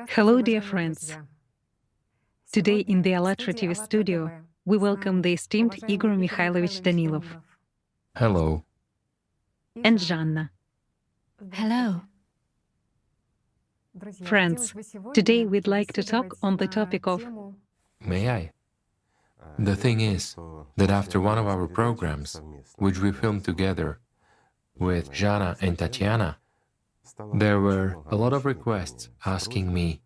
Hello, dear friends. Today in the АЛЛАТРА TV studio, we welcome the esteemed Igor Mikhailovich Danilov Hello. and Жанна. Hello. Friends, today we'd like to talk on the topic of May I? The thing is that after one of our programs, which we filmed together with Jana and Tatiana, there were a lot of requests asking me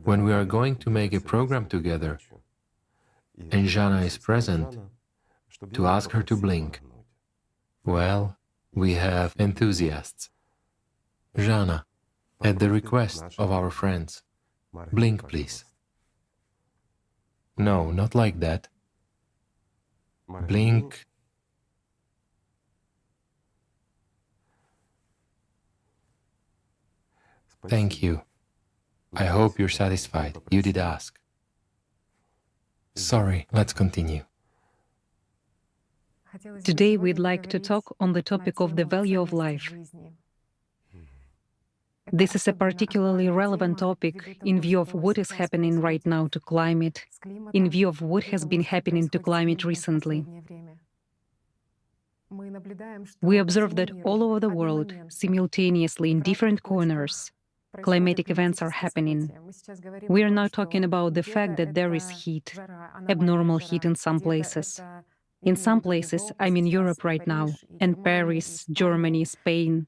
when we are going to make a program together and Jana is present, to ask her to blink. Well, we have enthusiasts. Jana, at the request of our friends, blink please. No, not like that. Blink. Thank you. I hope you're satisfied. You did ask. Sorry, let's continue. today we'd like to talk on the topic of the value of life. This is a particularly relevant topic in view of what is happening right now to climate, in view of what has been happening to climate recently. We observe that all over the world, simultaneously in different corners, climatic events are happening. We are now talking about the fact that there is heat, abnormal heat in some places. In some places, I'm in Europe right now, and Paris, Germany, Spain.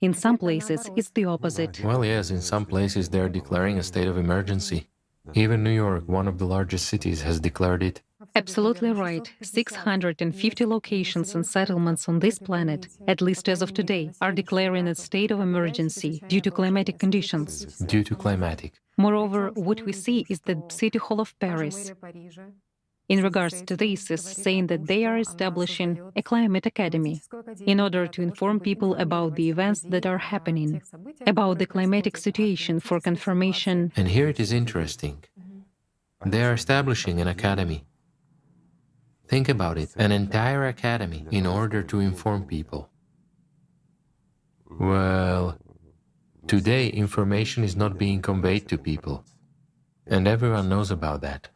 In some places, it's the opposite. Well, yes, in some places they're declaring a state of emergency. Even New York, one of the largest cities, has declared it. Absolutely right. 650 locations and settlements on this planet, at least as of today, are declaring a state of emergency due to climatic conditions. Due to climatic. Moreover, what we see is that City Hall of Paris, in regards to this, is saying that they are establishing a climate academy in order to inform people about the events that are happening, about the climatic situation for confirmation. And here it is interesting. They are establishing an academy. Think about it, an entire academy in order to inform people. Well, today information is not being conveyed to people, and everyone knows about that.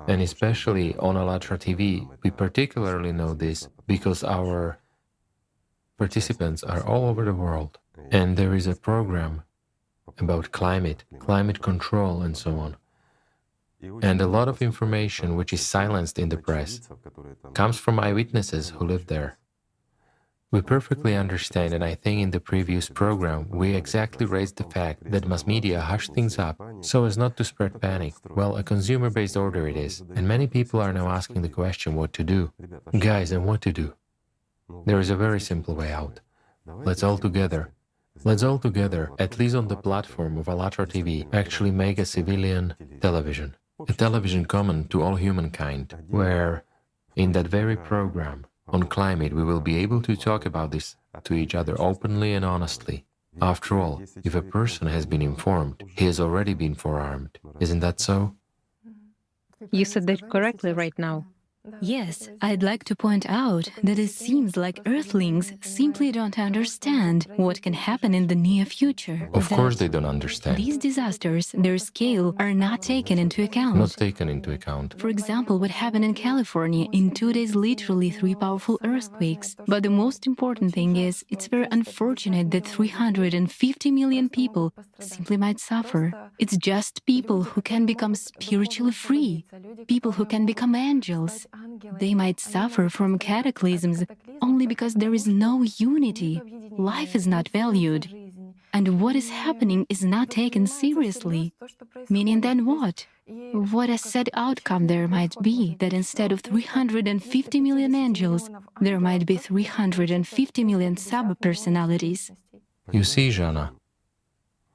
And especially on АЛЛАТРА TV, we particularly know this because our participants are all over the world, and there is a program about climate control and so on. And a lot of information which is silenced in the press comes from eyewitnesses who live there. We perfectly understand, and I think in the previous program we exactly raised the fact that mass media hush things up so as not to spread panic. Well, a consumer-based order it is, and many people are now asking the question what to do. Guys, and what to do? There is a very simple way out. Let's all together, at least on the platform of АЛЛАТRA TV, actually make a civilian television. A television common to all humankind, where, in that very program, on climate, we will be able to talk about this to each other openly and honestly. After all, if a person has been informed, he has already been forearmed. Isn't that so? You said that correctly right now. Yes, I'd like to point out that it seems like Earthlings simply don't understand what can happen in the near future. Of course they don't understand. These disasters, their scale, are not taken into account. Not taken into account. For example, what happened in California in 2 days, literally 3 powerful earthquakes. But the most important thing is, it's very unfortunate that 350 million people simply might suffer. It's just people who can become spiritually free, people who can become angels. They might suffer from cataclysms only because there is no unity. Life is not valued. And what is happening is not taken seriously. Meaning then what? What a sad outcome there might be, that instead of 350 million angels, there might be 350 million sub-personalities. You see, Jana,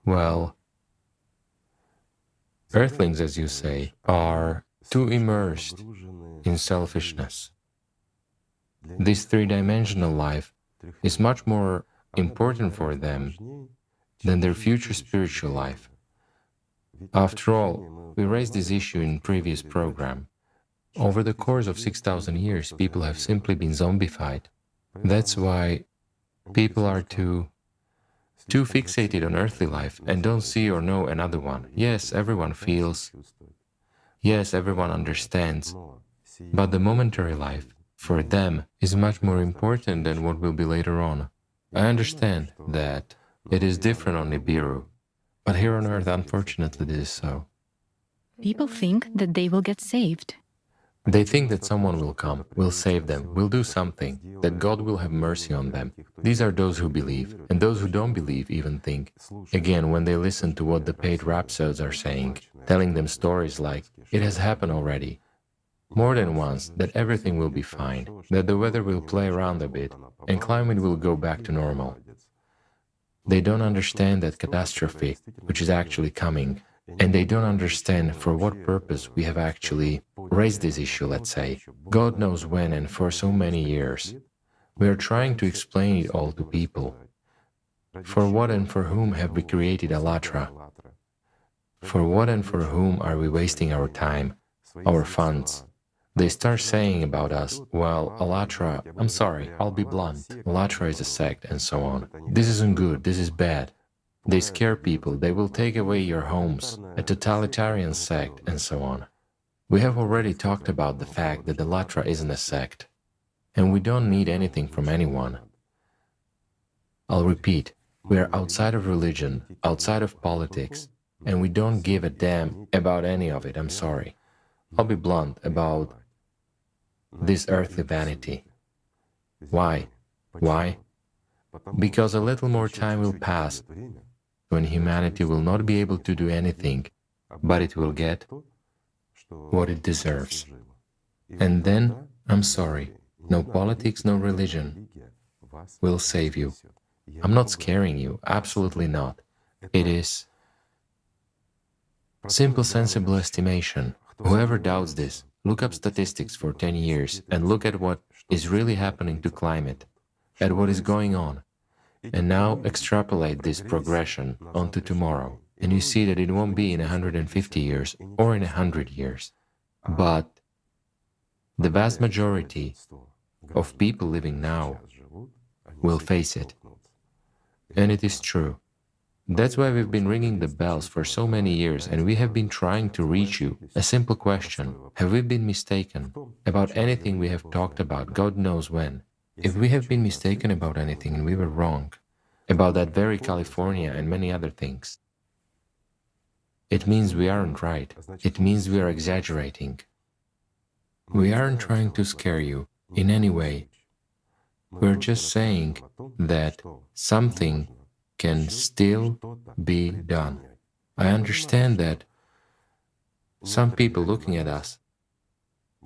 well, Earthlings, as you say, are too immersed in selfishness. This three-dimensional life is much more important for them than their future spiritual life. After all, we raised this issue in previous program. Over the course of 6,000 years, people have simply been zombified. That's why people are too too fixated on earthly life and don't see or know another one. Yes, everyone feels, yes, everyone understands, but the momentary life, for them, is much more important than what will be later on. I understand that it is different on Nibiru, but here on Earth, unfortunately, this is so. People think that they will get saved. They think that someone will come, will save them, will do something, that God will have mercy on them. These are those who believe, and those who don't believe even think. Again, when they listen to what the paid rhapsodes are saying, telling them stories like, it has happened already, more than once, that everything will be fine, that the weather will play around a bit, and climate will go back to normal. They don't understand that catastrophe, which is actually coming, and they don't understand for what purpose we have actually raised this issue, let's say. God knows when and for so many years. We are trying to explain it all to people. For what and for whom have we created Alatra? For what and for whom are we wasting our time, our funds? They start saying about us, well, Alatra, I'm sorry, I'll be blunt, Alatra is a sect, and so on. This isn't good, this is bad. They scare people, they will take away your homes, a totalitarian sect, and so on. We have already talked about the fact that Alatra isn't a sect, and we don't need anything from anyone. I'll repeat, we are outside of religion, outside of politics, and we don't give a damn about any of it, I'm sorry. I'll be blunt about this earthly vanity. Why? Why? Because a little more time will pass when humanity will not be able to do anything, but it will get what it deserves. And then, I'm sorry, no politics, no religion will save you. I'm not scaring you, absolutely not. It is simple, sensible estimation. Whoever doubts this, look up statistics for 10 years and look at what is really happening to climate, at what is going on. And now extrapolate this progression onto tomorrow, and you see that it won't be in 150 years or in 100 years. But the vast majority of people living now will face it. And it is true. That's why we've been ringing the bells for so many years, and we have been trying to reach you. A simple question: have we been mistaken about anything we have talked about, God knows when? If we have been mistaken about anything and we were wrong, about that very California and many other things, it means we aren't right. It means we are exaggerating. We aren't trying to scare you in any way. We're just saying that something can still be done. I understand that some people looking at us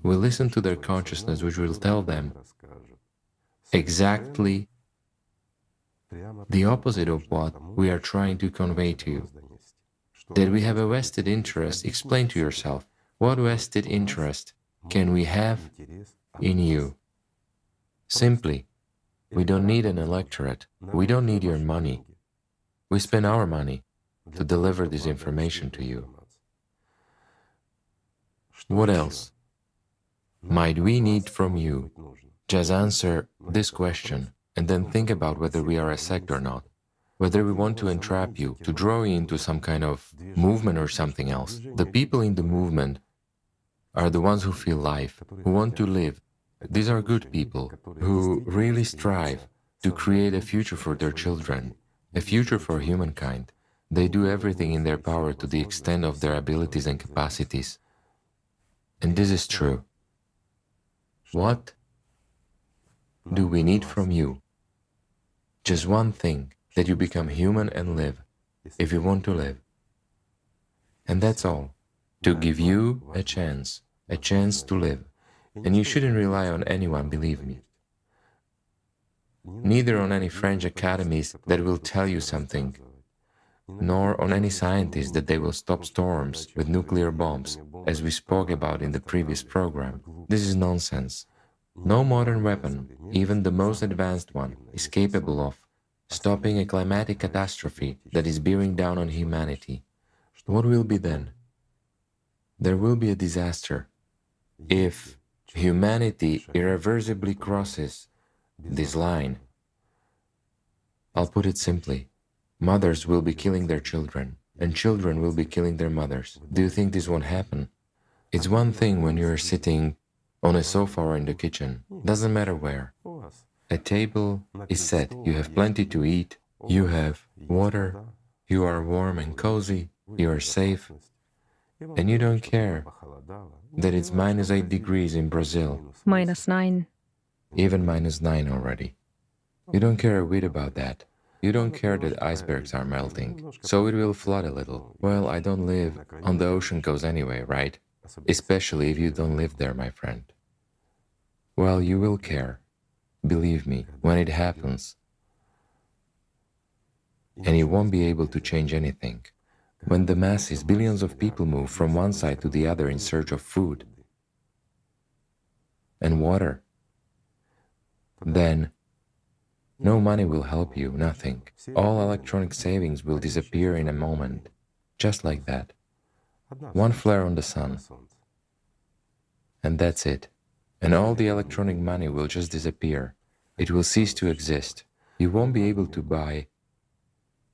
will listen to their consciousness, which will tell them exactly the opposite of what we are trying to convey to you. That we have a vested interest. Explain to yourself, what vested interest can we have in you? Simply, we don't need an electorate. We don't need your money. We spend our money to deliver this information to you. What else might we need from you? Just answer this question and then think about whether we are a sect or not, whether we want to entrap you, to draw you into some kind of movement or something else. The people in the movement are the ones who feel life, who want to live. These are good people who really strive to create a future for their children, a future for humankind. They do everything in their power to the extent of their abilities and capacities. And this is true. What do we need from you? Just one thing, that you become human and live, if you want to live. And that's all. To give you a chance to live. And you shouldn't rely on anyone, believe me. Neither on any French academies that will tell you something, nor on any scientists that they will stop storms with nuclear bombs, as we spoke about in the previous program. This is nonsense. No modern weapon, even the most advanced one, is capable of stopping a climatic catastrophe that is bearing down on humanity. What will be then? There will be a disaster if humanity irreversibly crosses this line. I'll put it simply, Mothers will be killing their children, and children will be killing their mothers. Do you think this won't happen? It's one thing when you're sitting on a sofa or in the kitchen, doesn't matter where. A table is set, you have plenty to eat, you have water, you are warm and cozy, you are safe, and you don't care that it's -8 degrees in Brazil, -9. even -9 already. You don't care a whit about that. You don't care that icebergs are melting, so it will flood a little. Well, I don't live on the ocean coast anyway, right? Especially if you don't live there, my friend. Well, you will care, believe me, when it happens. And you won't be able to change anything. When the masses, billions of people move from one side to the other in search of food and water, then no money will help you, nothing. All electronic savings will disappear in a moment, just like that. One flare on the sun, and that's it. And all the electronic money will just disappear. It will cease to exist. You won't be able to buy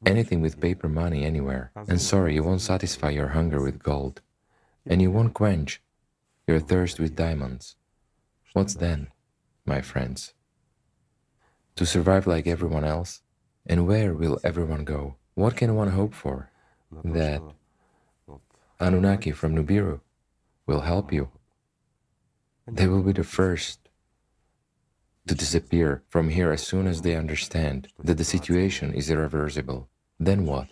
anything with paper money anywhere. And sorry, you won't satisfy your hunger with gold. And you won't quench your thirst with diamonds. What's then, my friends? To survive like everyone else? And where will everyone go? What can one hope for? That Anunnaki from Nibiru will help you. They will be the first to disappear from here as soon as they understand that the situation is irreversible. Then what?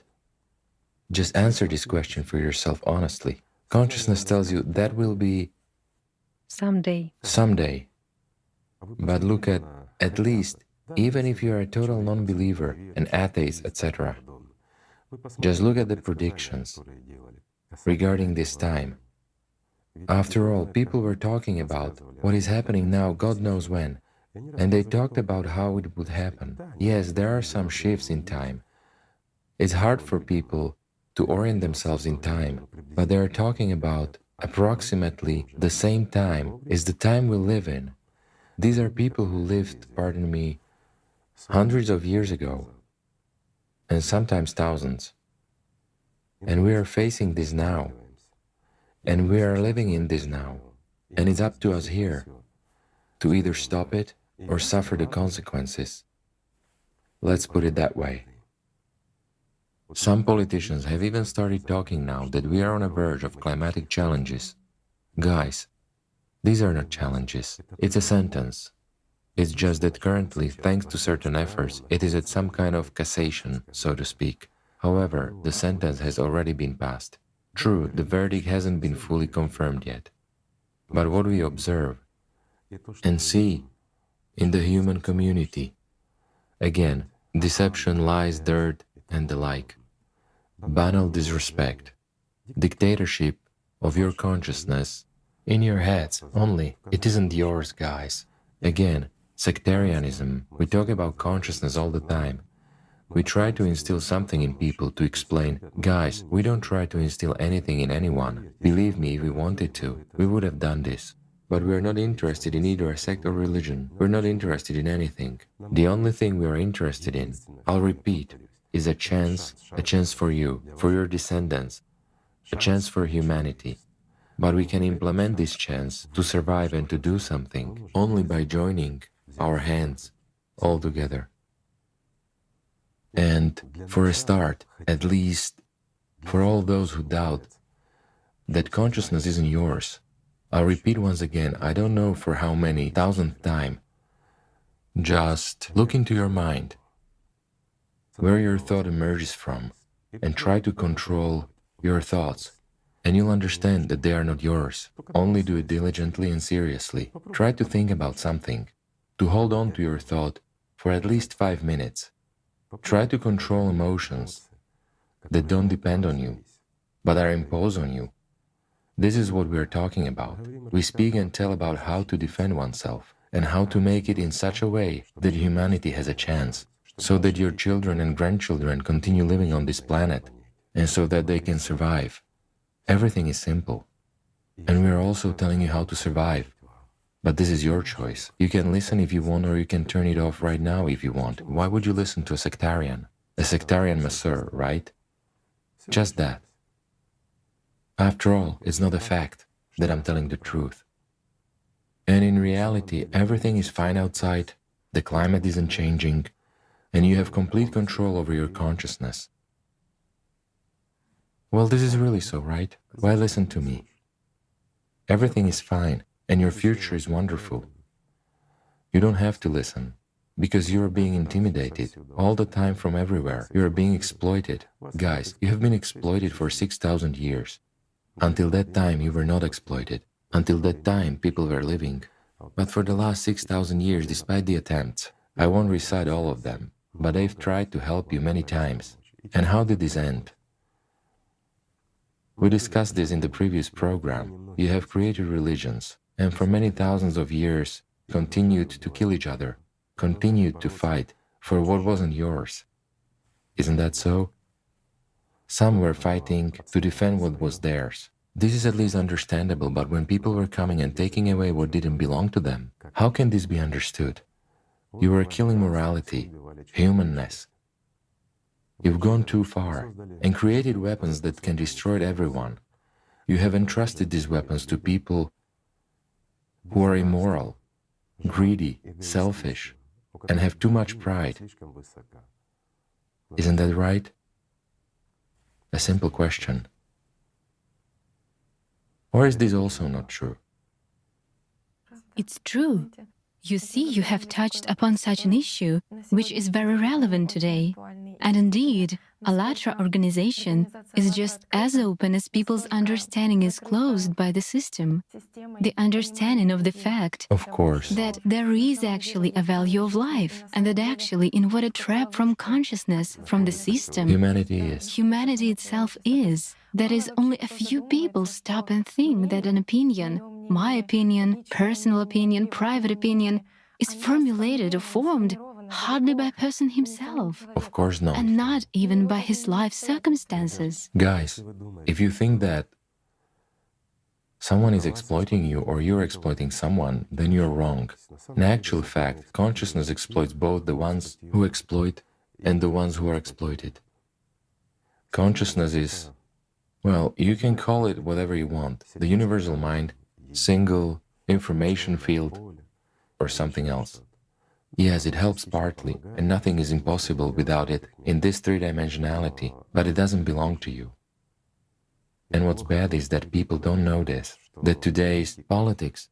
Just answer this question for yourself honestly. Consciousness tells you that will be Someday. someday. But look at least, even if you are a total non-believer, an atheist, etc., just look at the predictions regarding this time. After all, people were talking about what is happening now, God knows when, and they talked about how it would happen. Yes, there are some shifts in time. It's hard for people to orient themselves in time, but they are talking about approximately the same time is the time we live in. These are people who lived, pardon me, hundreds of years ago, and sometimes thousands. And we are facing this now, and we are living in this now, and it's up to us here to either stop it or suffer the consequences. Let's put it that way. Some politicians have even started talking now that we are on a verge of climatic challenges. Guys, these are not challenges, it's a sentence. It's just that currently, thanks to certain efforts, it is at some kind of cassation, so to speak. However, the sentence has already been passed. True, the verdict hasn't been fully confirmed yet. But what we observe and see in the human community, again, deception, lies, dirt, and the like, banal disrespect, dictatorship of your consciousness in your heads only. It isn't yours, guys. Again, sectarianism. We talk about consciousness all the time. We try to instill something in people to explain, guys, we don't try to instill anything in anyone. Believe me, if we wanted to, we would have done this. But we are not interested in either a sect or religion. We're not interested in anything. The only thing we are interested in, I'll repeat, is a chance for you, for your descendants, a chance for humanity. But we can implement this chance to survive and to do something only by joining our hands all together. And for a start, at least for all those who doubt that consciousness isn't yours, I'll repeat once again, I don't know for how many thousandth time, just look into your mind, where your thought emerges from, and try to control your thoughts, and you'll understand that they are not yours. Only do it diligently and seriously. Try to think about something, to hold on to your thought for at least 5 minutes. Try to control emotions that don't depend on you, but are imposed on you. This is what we are talking about. We speak and tell about how to defend oneself and how to make it in such a way that humanity has a chance, so that your children and grandchildren continue living on this planet, and so that they can survive. Everything is simple. And we are also telling you how to survive. But this is your choice. You can listen if you want, or you can turn it off right now if you want. Why would you listen to a sectarian? a sectarian masseur, right? Just that. After all, it's not a fact that I'm telling the truth. And in reality, everything is fine outside, the climate isn't changing, and you have complete control over your consciousness. Well, this is really so, right? Why listen to me? Everything is fine, and your future is wonderful. You don't have to listen, because you are being intimidated all the time from everywhere. You are being exploited. Guys, you have been exploited for 6,000 years. Until that time, you were not exploited. Until that time, people were living. But for the last 6,000 years, despite the attempts, I won't recite all of them, but they've tried to help you many times. And how did this end? We discussed this in the previous program. You have created religions, and for many thousands of years continued to kill each other, continued to fight for what wasn't yours. Isn't that so? Some were fighting to defend what was theirs. This is at least understandable, but when people were coming and taking away what didn't belong to them, how can this be understood? You were killing morality, humanness. You've gone too far and created weapons that can destroy everyone. You have entrusted these weapons to people who are immoral, greedy, selfish, and have too much pride. Isn't that right? A simple question. Or is this also not true? It's true. You see, you have touched upon such an issue, which is very relevant today. And indeed, Allatra organization is just as open as people's understanding is closed by the system. The understanding of the fact Of course. that there is actually a value of life, and that actually in what a trap from consciousness, from the system, humanity itself is. That is, only a few people stop and think that an opinion, my opinion, personal opinion, private opinion, is formulated or formed hardly by a person himself. Of course not. And not even by his life circumstances. Guys, if you think that someone is exploiting you or you're exploiting someone, then you're wrong. In actual fact, consciousness exploits both the ones who exploit and the ones who are exploited. Consciousness is, well, you can call it whatever you want. The universal mind, single information field, or something else. Yes, it helps partly, and nothing is impossible without it in this three-dimensionality, but it doesn't belong to you. And what's bad is that people don't know this, that today's politics,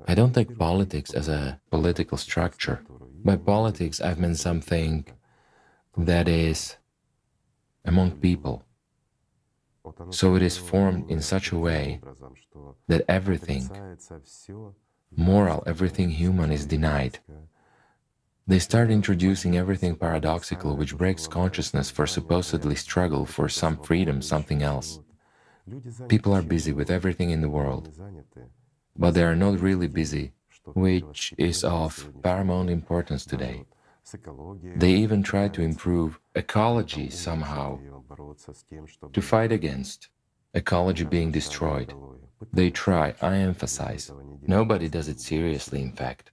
I don't take politics as a political structure. By politics, I've meant something that is among people. So it is formed in such a way that everything moral, everything human is denied. They start introducing everything paradoxical which breaks consciousness for supposedly struggle for some freedom, something else. People are busy with everything in the world, but they are not really busy, which is of paramount importance today. They even try to improve ecology somehow, to fight against ecology being destroyed. They try, I emphasize. Nobody does it seriously, in fact.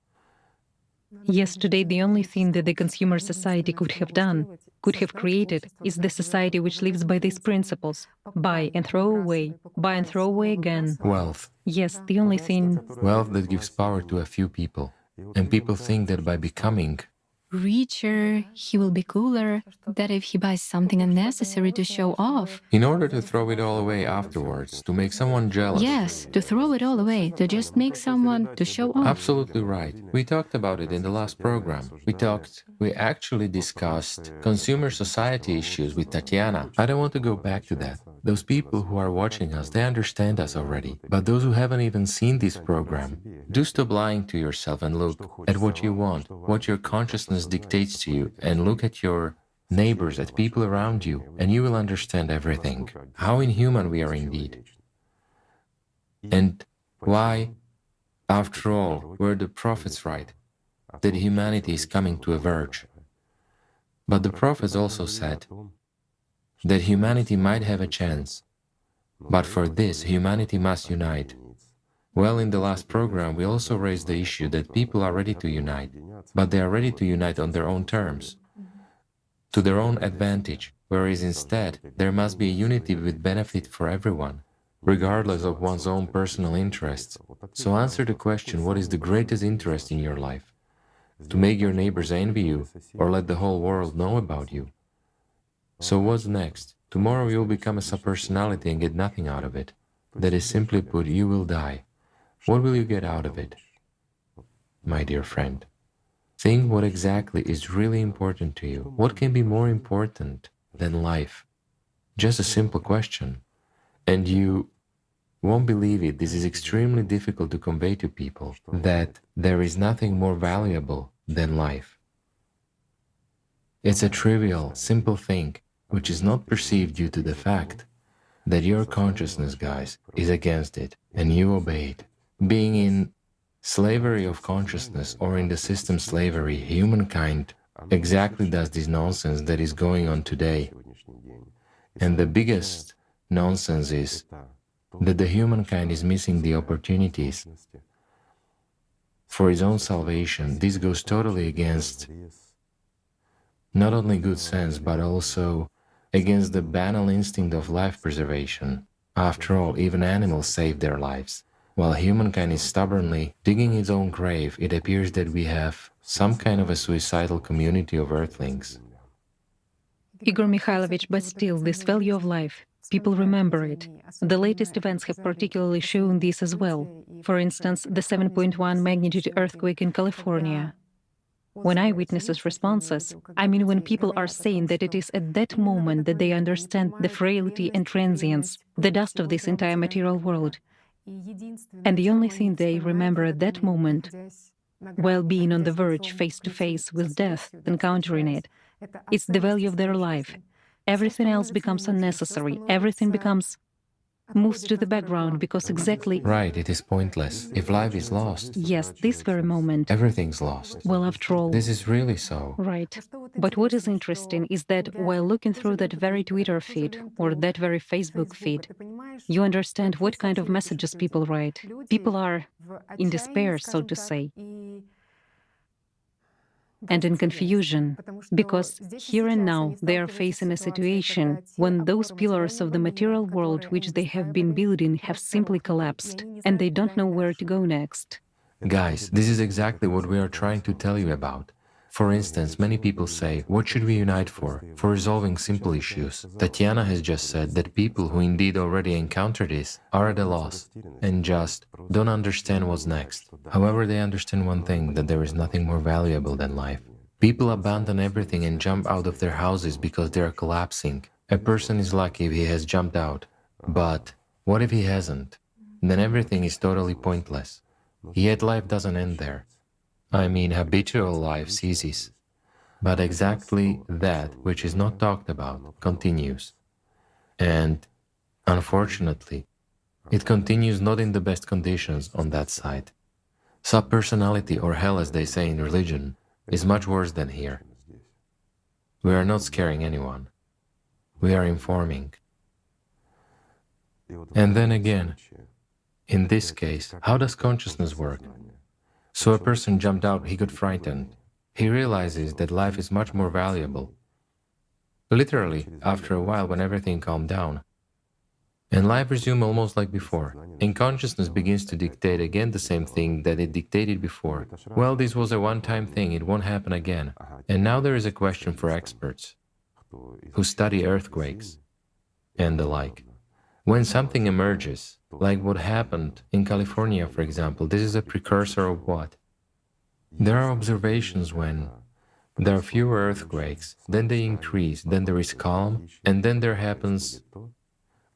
Yes, today the only thing that the consumer society could have done, could have created, is the society which lives by these principles. Buy and throw away again. Wealth. Yes, the only thing. Wealth that gives power to a few people. And people think that by becoming richer, he will be cooler, that if he buys something unnecessary to show off. In order to throw it all away afterwards, to make someone jealous. Yes, to throw it all away, to just make someone to show off. Absolutely right. We talked about it in the last program. We actually discussed consumer society issues with Tatiana. I don't want to go back to that. Those people who are watching us, they understand us already. But those who haven't even seen this program, do stop lying to yourself and look at what you want, what your consciousness dictates to you, and look at your neighbors, at people around you, and you will understand everything. How inhuman we are indeed. And why, after all, were the prophets right, that humanity is coming to a verge? But the prophets also said that humanity might have a chance, but for this, humanity must unite. Well, in the last program, we also raised the issue that people are ready to unite, but they are ready to unite on their own terms. to their own advantage, whereas instead there must be a unity with benefit for everyone, regardless of one's own personal interests. So answer the question, what is the greatest interest in your life? To make your neighbors envy you, or let the whole world know about you? So what's next? Tomorrow you'll become a subpersonality and get nothing out of it. That is, simply put, you will die. What will you get out of it? My dear friend, think what exactly is really important to you. What can be more important than life? Just a simple question. And you won't believe it, this is extremely difficult to convey to people, that there is nothing more valuable than life. It's a trivial, simple thing, which is not perceived due to the fact that your consciousness, guys, is against it, and you obey it. Being in slavery of consciousness, or in the system slavery, humankind exactly does this nonsense that is going on today. And the biggest nonsense is that the humankind is missing the opportunities for its own salvation. This goes totally against not only good sense, but also against the banal instinct of life preservation. After all, even animals save their lives. While humankind is stubbornly digging its own grave, it appears that we have some kind of a suicidal community of earthlings. Igor Mikhailovich, but still, this value of life, people remember it. The latest events have particularly shown this as well. For instance, the 7.1 magnitude earthquake in California. When eyewitnesses responses, I mean when people are saying that it is at that moment that they understand the frailty and transience, the dust of this entire material world. And the only thing they remember at that moment, while being on the verge, face to face with death, encountering it, it's the value of their life. Everything else becomes unnecessary. Everything moves to the background because exactly... Right, it is pointless. If life is lost... Yes, this very moment... everything's lost. Well, after all... This is really so. Right. But what is interesting is that while looking through that very Twitter feed or that very Facebook feed, you understand what kind of messages people write. People are in despair, so to say, and in confusion, because here and now they are facing a situation when those pillars of the material world which they have been building have simply collapsed, and they don't know where to go next. Guys, this is exactly what we are trying to tell you about. For instance, many people say, what should we unite for? For resolving simple issues. Tatiana has just said that people who indeed already encounter this are at a loss and just don't understand what's next. However, they understand one thing, that there is nothing more valuable than life. People abandon everything and jump out of their houses because they are collapsing. A person is lucky if he has jumped out. But what if he hasn't? Then everything is totally pointless. Yet life doesn't end there. I mean, habitual life ceases. But exactly that which is not talked about continues. And, unfortunately, it continues not in the best conditions on that side. Subpersonality, or hell as they say in religion, is much worse than here. We are not scaring anyone. We are informing. And then again, in this case, how does consciousness work? So a person jumped out, he got frightened. He realizes that life is much more valuable. Literally, after a while when everything calmed down. And life resumed almost like before. And consciousness begins to dictate again the same thing that it dictated before. Well, this was a one-time thing, it won't happen again. And now there is a question for experts who study earthquakes and the like. When something emerges, like what happened in California, for example, this is a precursor of what? There are observations when there are fewer earthquakes, then they increase, then there is calm, and then there happens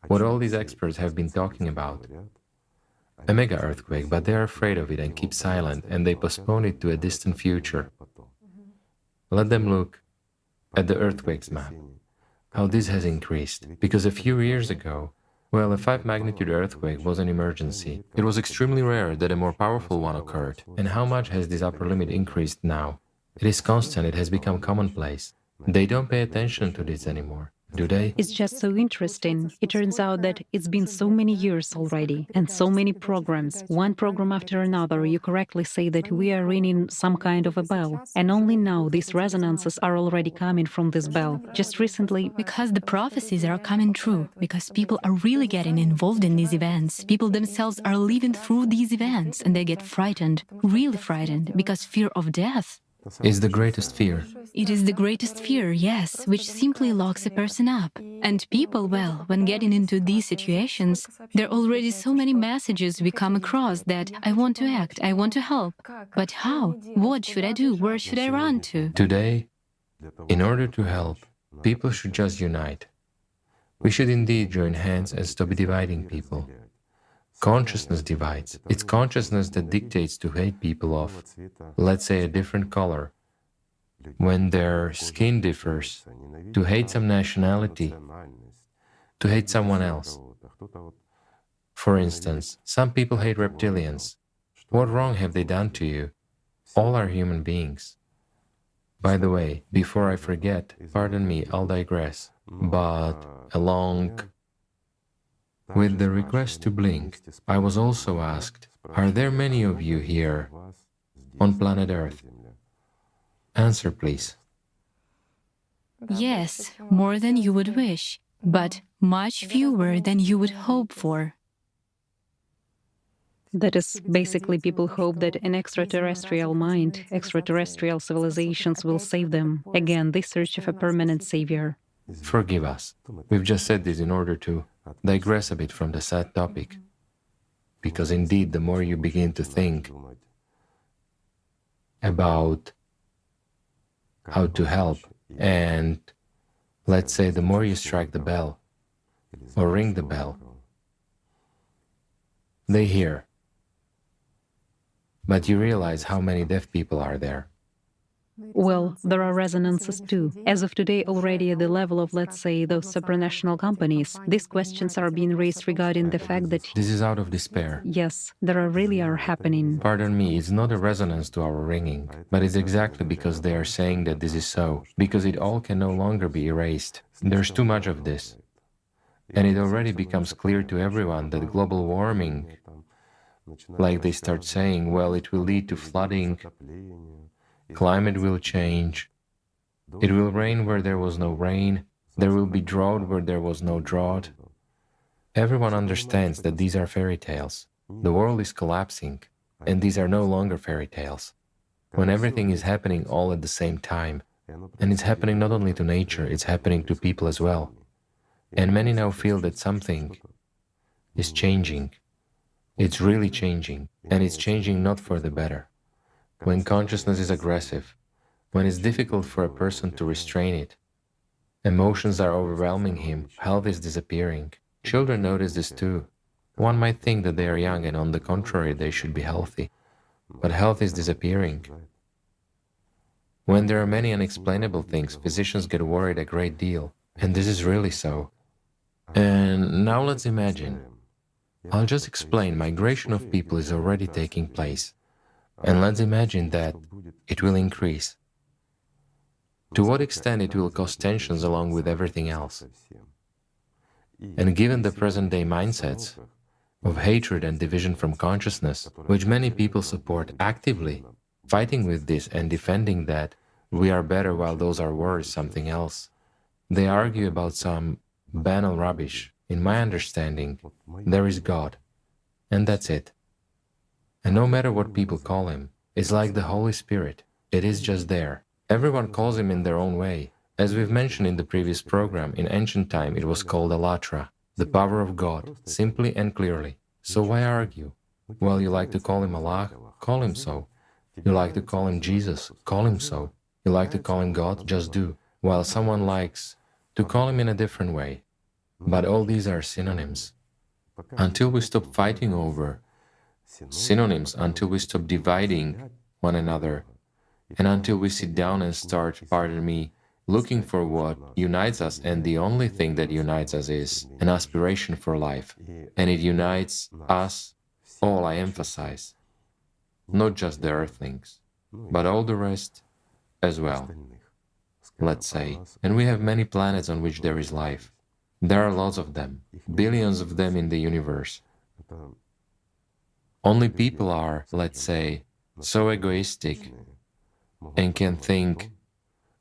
what all these experts have been talking about. A mega earthquake, but they are afraid of it and keep silent, and they postpone it to a distant future. Let them look at the earthquakes map, how this has increased, because a few years ago, well, a 5 magnitude earthquake was an emergency. It was extremely rare that a more powerful one occurred. And how much has this upper limit increased now? It is constant, it has become commonplace. They don't pay attention to this anymore. Today, It's just so interesting. It turns out that it's been so many years already and so many programs, one program after another. You correctly say that we are ringing some kind of a bell. And only now these resonances are already coming from this bell. Just recently, Because the prophecies are coming true, because people are really getting involved in these events. People themselves are living through these events and they get frightened, really frightened, because fear of death is the greatest fear. it is the greatest fear, yes, which simply locks a person up. And people, well, when getting into these situations, there are already so many messages we come across that I want to act, I want to help. But how? What should I do? Where should I run to? Today, in order to help, people should just unite. We should indeed join hands and stop dividing people. Consciousness divides. It's consciousness that dictates to hate people of, let's say, a different color, when their skin differs, to hate some nationality, to hate someone else. For instance, some people hate reptilians. What wrong have they done to you? All are human beings. By the way, before I forget, pardon me, I'll digress, but along with the request to blink, I was also asked, are there many of you here on planet Earth? Answer, please. Yes, more than you would wish, but much fewer than you would hope for. that is basically people hope that an extraterrestrial mind, extraterrestrial civilizations will save them. Again, this search of a permanent savior. Forgive us. We've just said this in order to digress a bit from the sad topic. Because indeed, the more you begin to think about how to help, and let's say the more you strike the bell, or ring the bell, they hear. But you realize how many deaf people are there. Well, there are resonances too. As of today, already at the level of, let's say, those supranational companies, these questions are being raised regarding the fact that, This is out of despair. yes, there are really are happening. Pardon me, it's not a resonance to our ringing, but it's exactly because they are saying that this is so, because it all can no longer be erased. There's too much of this. And it already becomes clear to everyone that global warming, like they start saying, well, it will lead to flooding, climate will change, it will rain where there was no rain, there will be drought where there was no drought. Everyone understands that these are fairy tales. The world is collapsing, and these are no longer fairy tales. When everything is happening all at the same time, and it's happening not only to nature, it's happening to people as well. And many now feel that something is changing. It's really changing, and it's changing not for the better. When consciousness is aggressive, when it's difficult for a person to restrain it, emotions are overwhelming him, health is disappearing. Children notice this too. One might think that they are young and on the contrary they should be healthy, but health is disappearing. When there are many unexplainable things, physicians get worried a great deal, and this is really so. And now let's imagine. I'll just explain, migration of people is already taking place. And let's imagine that it will increase. To what extent it will cause tensions along with everything else? And given the present-day mindsets of hatred and division from consciousness, which many people support actively, fighting with this and defending that we are better while those are worse, something else, they argue about some banal rubbish. In my understanding, there is God, and that's it. And no matter what people call him, it's like the Holy Spirit. It is just there. Everyone calls him in their own way. As we've mentioned in the previous program, in ancient time it was called Alatra, the power of God, simply and clearly. So why argue? Well, you like to call him Allah? Call him so. You like to call him Jesus? Call him so. You like to call him God? Just do. While someone likes to call him in a different way. But all these are synonyms. Until we stop fighting over synonyms, until we stop dividing one another, and until we sit down and start, pardon me, looking for what unites us, and the only thing that unites us is an aspiration for life. And it unites us all, I emphasize, not just the earthlings, but all the rest as well. let's say, and we have many planets on which there is life. There are lots of them, billions of them in the universe. Only people are, let's say, so egoistic and can think,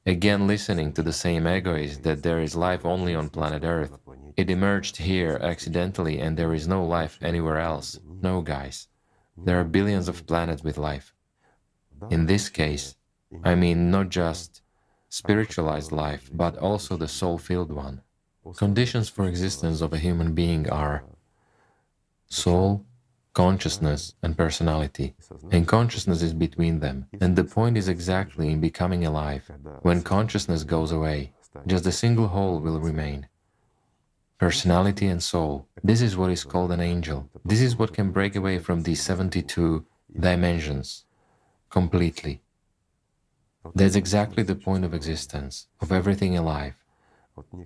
again listening to the same egoist, that there is life only on planet Earth. It emerged here accidentally and there is no life anywhere else. No, guys. There are billions of planets with life. In this case, I mean not just spiritualized life, but also the soul-filled one. Conditions for existence of a human being are soul, consciousness, and personality. And consciousness is between them. And the point is exactly in becoming alive. When consciousness goes away, just a single whole will remain. Personality and soul. This is what is called an angel. This is what can break away from these 72 dimensions completely. That's exactly the point of existence, of everything alive.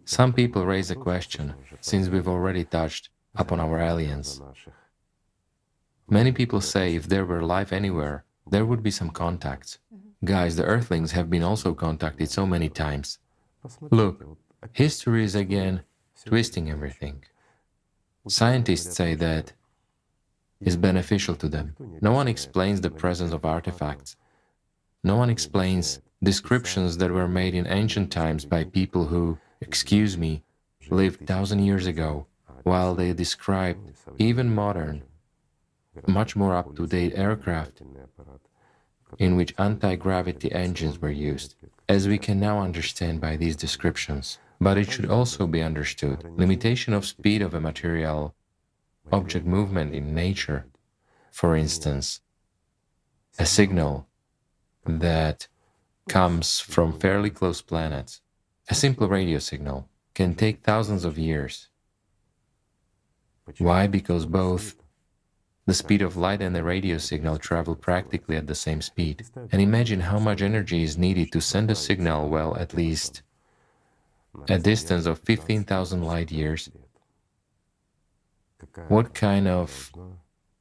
Some people raise a question, since we've already touched upon our aliens. Many people say if there were life anywhere, there would be some contacts. Guys, the Earthlings have been also contacted so many times. Look, history is again twisting everything. Scientists say that is beneficial to them. No one explains the presence of artifacts. No one explains descriptions that were made in ancient times by people who, excuse me, lived 1,000 years ago, while they described even modern, much more up-to-date aircraft in which anti-gravity engines were used, as we can now understand by these descriptions. But it should also be understood, limitation of speed of a material object movement in nature. For instance, a signal that comes from fairly close planets, a simple radio signal, can take thousands of years. Why? Because both the speed of light and the radio signal travel practically at the same speed. And imagine how much energy is needed to send a signal, well, at least a distance of 15,000 light years. What kind of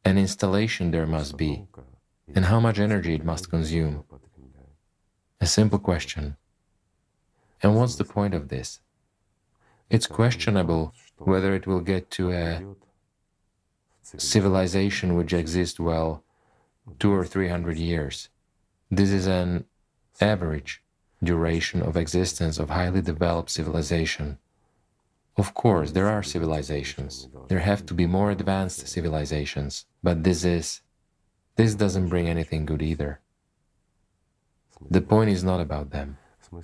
an installation there must be, and how much energy it must consume? A simple question. And what's the point of this? It's questionable whether it will get to a civilization which exists, well, 200 or 300 years. This is an average duration of existence of highly developed civilization. Of course, there are civilizations. There have to be more advanced civilizations, but this doesn't bring anything good either. The point is not about them.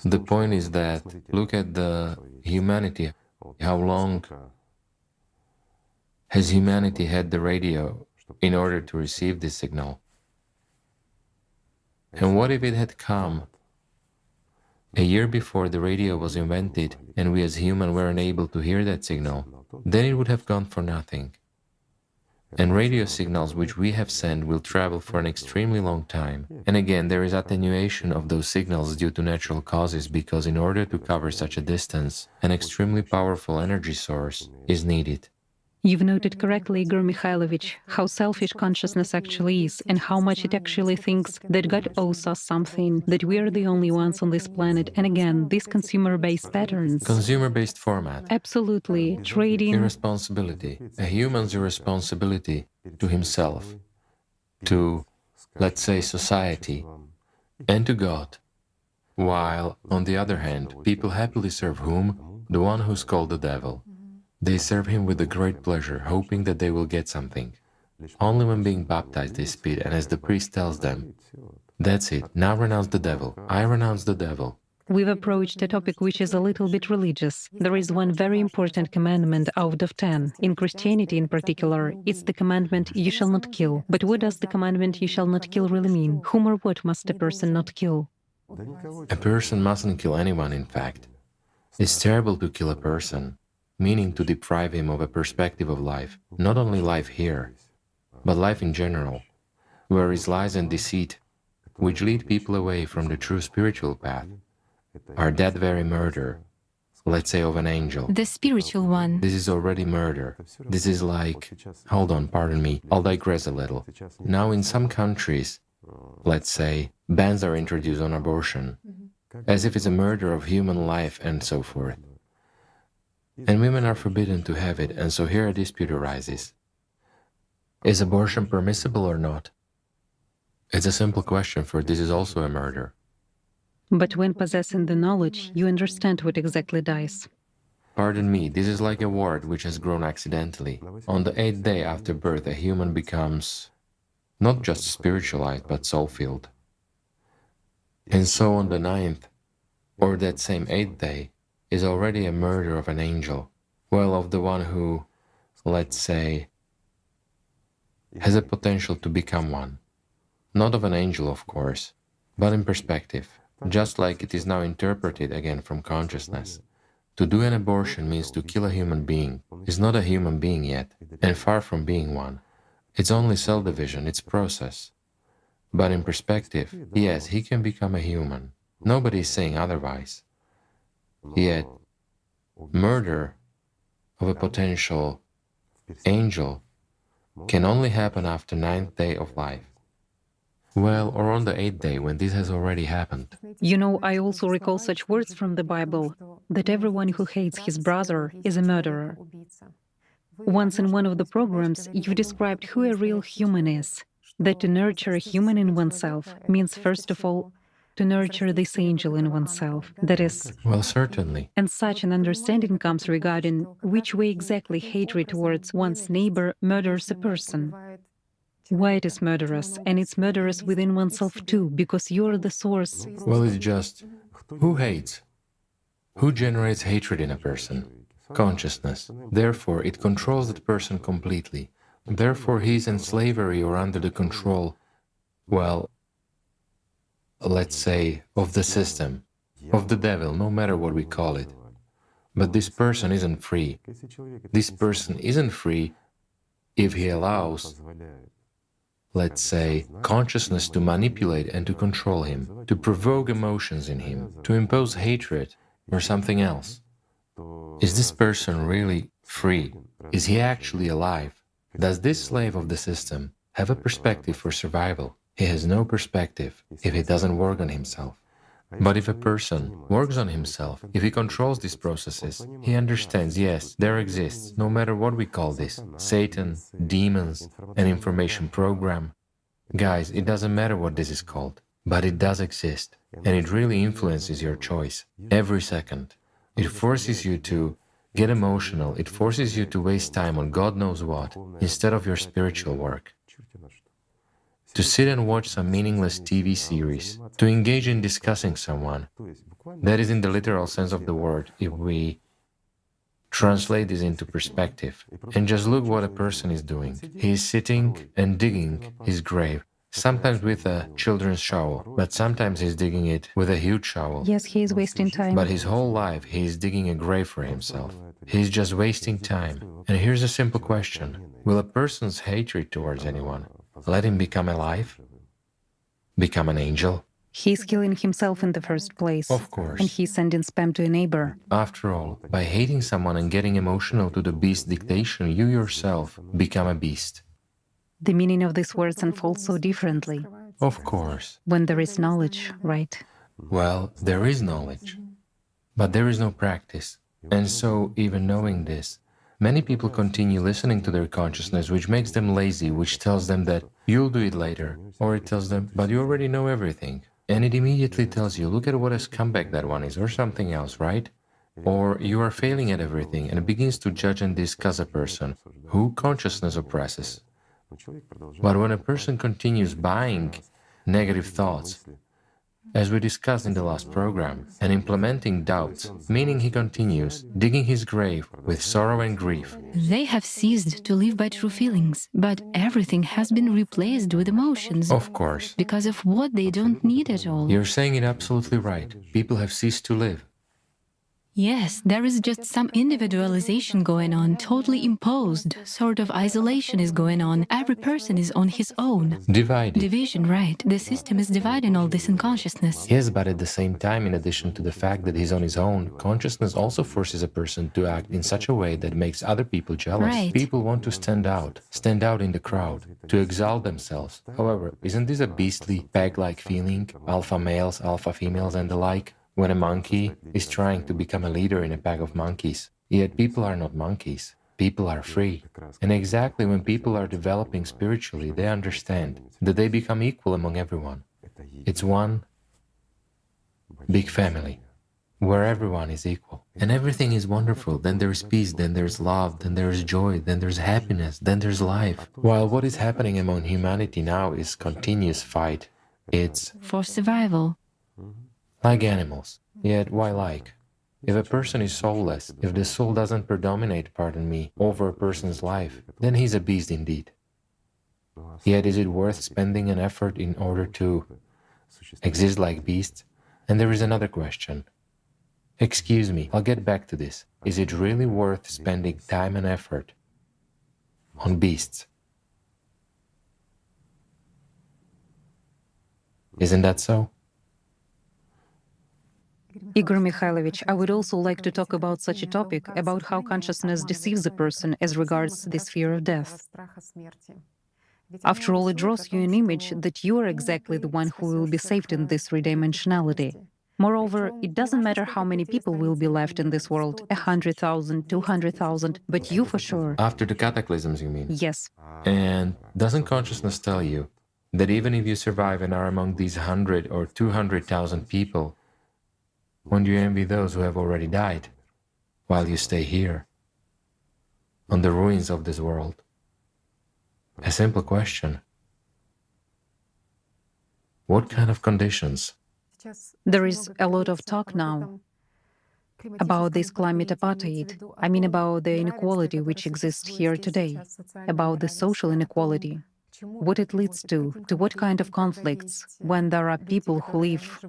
The point is that, look at the humanity. How long has humanity had the radio in order to receive this signal? And what if it had come a year before the radio was invented and we as humans were unable to hear that signal? Then it would have gone for nothing. And radio signals which we have sent will travel for an extremely long time. And again, there is attenuation of those signals due to natural causes, because in order to cover such a distance, an extremely powerful energy source is needed. You've noted correctly, Igor Mikhailovich, how selfish consciousness actually is and how much it actually thinks that God owes us something, that we are the only ones on this planet. And again, these consumer-based patterns. Consumer-based format. Absolutely. Trading. Irresponsibility. A human's irresponsibility to himself, to, let's say, society, and to God. While, on the other hand, people happily serve whom? The one who's called the devil. They serve him with a great pleasure, hoping that they will get something. Only when being baptized they spit, and as the priest tells them, that's it, now renounce the devil, I renounce the devil. We've approached a topic which is a little bit religious. There is one very important commandment out of 10. In Christianity in particular, it's the commandment, you shall not kill. But what does the commandment, you shall not kill, really mean? Whom or what must a person not kill? A person mustn't kill anyone, in fact. It's terrible to kill a person, meaning to deprive him of a perspective of life, not only life here, but life in general, where is lies and deceit, which lead people away from the true spiritual path, are that very murder, let's say, of an angel. The spiritual one. This is already murder. This is like, hold on, pardon me, I'll digress a little. Now in some countries, let's say, bans are introduced on abortion. as if it's a murder of human life and so forth. And women are forbidden to have it, and so here a dispute arises. Is abortion permissible or not? It's a simple question, for this is also a murder. But when possessing the knowledge, you understand what exactly dies. Pardon me, this is like a wart which has grown accidentally. On the 8th day after birth, a human becomes not just spiritualized, but soul-filled. And so on the 9th, or that same 8th day, is already a murder of an angel. Well, of the one who, let's say, has a potential to become one. Not of an angel, of course, but in perspective, just like it is now interpreted again from consciousness. To do an abortion means to kill a human being. He's not a human being yet, and far from being one. It's only cell division, it's process. But in perspective, yes, he can become a human. Nobody is saying otherwise. Yet, murder of a potential angel can only happen after 9th day of life. Well, or on the 8th day, when this has already happened. You know, I also recall such words from the Bible, that everyone who hates his brother is a murderer. Once in one of the programs, you described who a real human is, that to nurture a human in oneself means, first of all, to nurture this angel in oneself. That is, Well, certainly. and such an understanding comes regarding which way exactly hatred towards one's neighbor murders a person. Why it is murderous, and it's murderous within oneself too, because you're the source. Well, it's just, who hates? Who generates hatred in a person? Consciousness. Therefore, it controls that person completely. Therefore, he is in slavery or under the control, well, let's say, of the system, of the devil, no matter what we call it. But this person isn't free. This person isn't free if he allows, let's say, consciousness to manipulate and to control him, to provoke emotions in him, to impose hatred or something else. Is this person really free? Is he actually alive? Does this slave of the system have a perspective for survival? He has no perspective if he doesn't work on himself. But if a person works on himself, if he controls these processes, he understands, yes, there exists, no matter what we call this, Satan, demons, an information program. Guys, it doesn't matter what this is called, but it does exist, and it really influences your choice every second. It forces you to get emotional, it forces you to waste time on God knows what, instead of your spiritual work. To sit and watch some meaningless TV series, to engage in discussing someone. That is in the literal sense of the word, if we translate this into perspective. And just look what a person is doing. He is sitting and digging his grave, sometimes with a children's shovel, but sometimes he's digging it with a huge shovel. Yes, he is wasting time. But his whole life he is digging a grave for himself. He's just wasting time. And here's a simple question. Will a person's hatred towards anyone let him become alive? Become an angel? He's killing himself in the first place. Of course. And he's sending spam to a neighbor. After all, by hating someone and getting emotional to the beast dictation, you yourself become a beast. The meaning of these words unfolds so differently. Of course. When there is knowledge, right? Well, there is knowledge, but there is no practice. And so, even knowing this, many people continue listening to their consciousness, which makes them lazy, which tells them that you'll do it later, or it tells them, but you already know everything. And it immediately tells you, look at what a scumbag that one is, or something else, right? Or you are failing at everything, and it begins to judge and discuss a person who consciousness oppresses. But when a person continues buying negative thoughts, as we discussed in the last program, and implementing doubts, meaning he continues digging his grave with sorrow and grief. They have ceased to live by true feelings, but everything has been replaced with emotions. Of course. Because of what they don't need at all. You're saying it absolutely right. People have ceased to live. Yes, there is just some individualization going on, totally imposed. Sort of isolation is going on. Every person is on his own. Divided. Division, right. The system is dividing all this in consciousness. Yes, but at the same time, in addition to the fact that he's on his own, consciousness also forces a person to act in such a way that makes other people jealous. Right. People want to stand out in the crowd, to exalt themselves. However, isn't this a beastly, peg-like feeling? Alpha males, alpha females and the like? when a monkey is trying to become a leader in a pack of monkeys. Yet people are not monkeys. People are free. And exactly when people are developing spiritually, they understand that they become equal among everyone. It's one big family where everyone is equal. And everything is wonderful. Then there's peace, then there's love, then there's joy, then there's happiness, then there's life. While what is happening among humanity now is continuous fight. It's For survival. like animals. Yet why like? If a person is soulless, if the soul doesn't predominate, pardon me, over a person's life, then he's a beast indeed. Yet is it worth spending an effort in order to exist like beasts? And there is another question. Excuse me, I'll get back to this. Is it really worth spending time and effort on beasts? Isn't that so? Igor Mikhailovich, I would also like to talk about such a topic, about how consciousness deceives a person as regards this fear of death. After all, it draws you an image that you are exactly the one who will be saved in this three-dimensionality. Moreover, it doesn't matter how many people will be left in this world, 100,000, 200,000, but you for sure. After the cataclysms, you mean? Yes. And doesn't consciousness tell you that even if you survive and are among these 100 or 200,000 people, won't you envy those who have already died while you stay here, on the ruins of this world? A simple question. What kind of conditions? There is a lot of talk now about this climate apartheid. I mean about the inequality which exists here today, about the social inequality, what it leads to what kind of conflicts when there are people who live,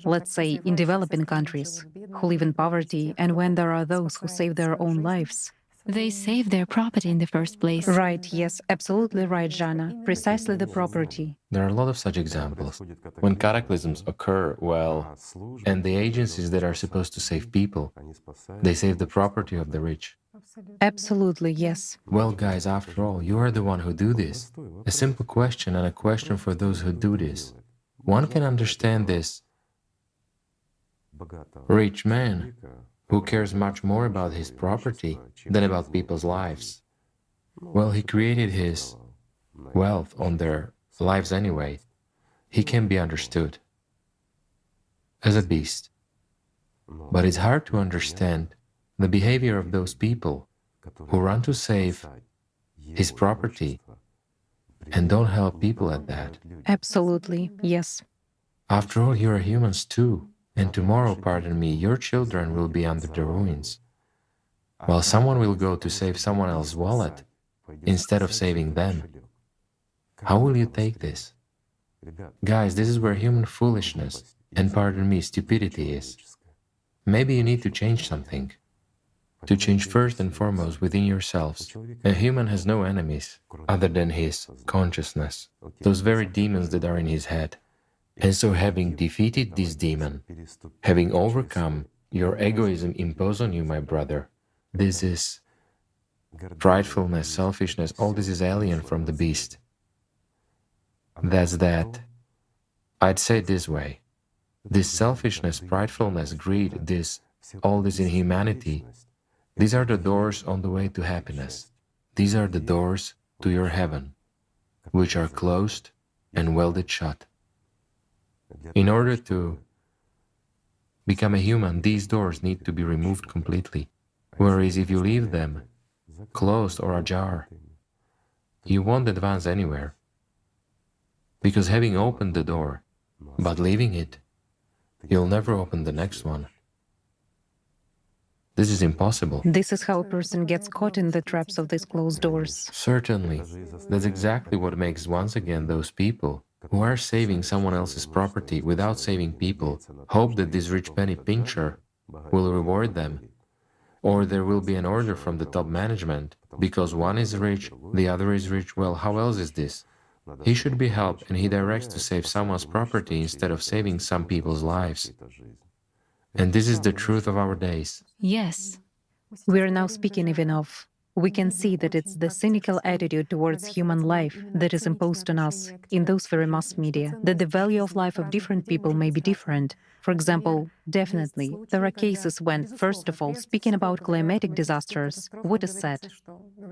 let's say, in developing countries, who live in poverty, and when there are those who save their own lives. They save their property in the first place. Right, yes, absolutely right, Jana. Precisely the property. There are a lot of such examples. When cataclysms occur, well, and the agencies that are supposed to save people, they save the property of the rich. Absolutely, yes. Well, guys, after all, you are the one who do this. A simple question and a question for those who do this. One can understand this rich man who cares much more about his property than about people's lives. Well, he created his wealth on their lives anyway. He can be understood as a beast. But it's hard to understand the behavior of those people who run to save his property and don't help people at that. Absolutely, yes. After all, you are humans too. And tomorrow, pardon me, your children will be under the ruins, while someone will go to save someone else's wallet instead of saving them. How will you take this? Guys, this is where human foolishness and, pardon me, stupidity is. Maybe you need to change something. To change first and foremost within yourselves. A human has no enemies other than his consciousness, those very demons that are in his head. And so having defeated this demon, having overcome your egoism imposed on you, my brother, this is pridefulness, selfishness, all this is alien from the beast. That's that. I'd say it this way. This selfishness, pridefulness, greed, all this inhumanity, these are the doors on the way to happiness. These are the doors to your heaven, which are closed and welded shut. In order to become a human, these doors need to be removed completely. Whereas if you leave them closed or ajar, you won't advance anywhere. Because having opened the door, but leaving it, you'll never open the next one. This is impossible. This is how a person gets caught in the traps of these closed doors. Certainly. That's exactly what makes, once again, those people who are saving someone else's property without saving people hope that this rich penny pincher will reward them. Or there will be an order from the top management, because one is rich, the other is rich. Well, how else is this? He should be helped, and he directs to save someone's property instead of saving some people's lives. And this is the truth of our days. Yes. We are now speaking even of We can see that it's the cynical attitude towards human life that is imposed on us in those very mass media, that the value of life of different people may be different. For example, definitely, there are cases when, first of all, speaking about climatic disasters, what is said?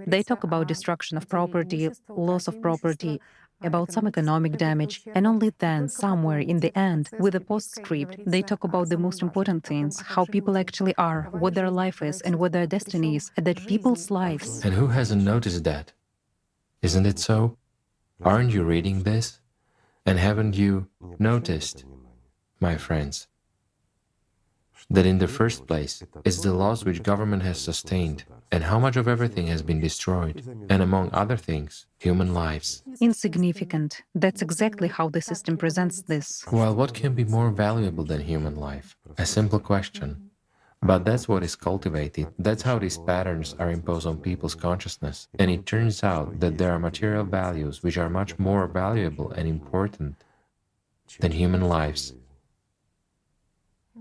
They talk about destruction of property, loss of property, about some economic damage, and only then, somewhere in the end, with a postscript, they talk about the most important things, how people actually are, what their life is, and what their destiny is, and that people's lives. And who hasn't noticed that? Isn't it so? Aren't you reading this? And haven't you noticed, my friends, that in the first place, it's the laws which government has sustained, and how much of everything has been destroyed, and among other things, human lives. Insignificant. That's exactly how the system presents this. Well, what can be more valuable than human life? A simple question. But that's what is cultivated. That's how these patterns are imposed on people's consciousness. And it turns out that there are material values which are much more valuable and important than human lives.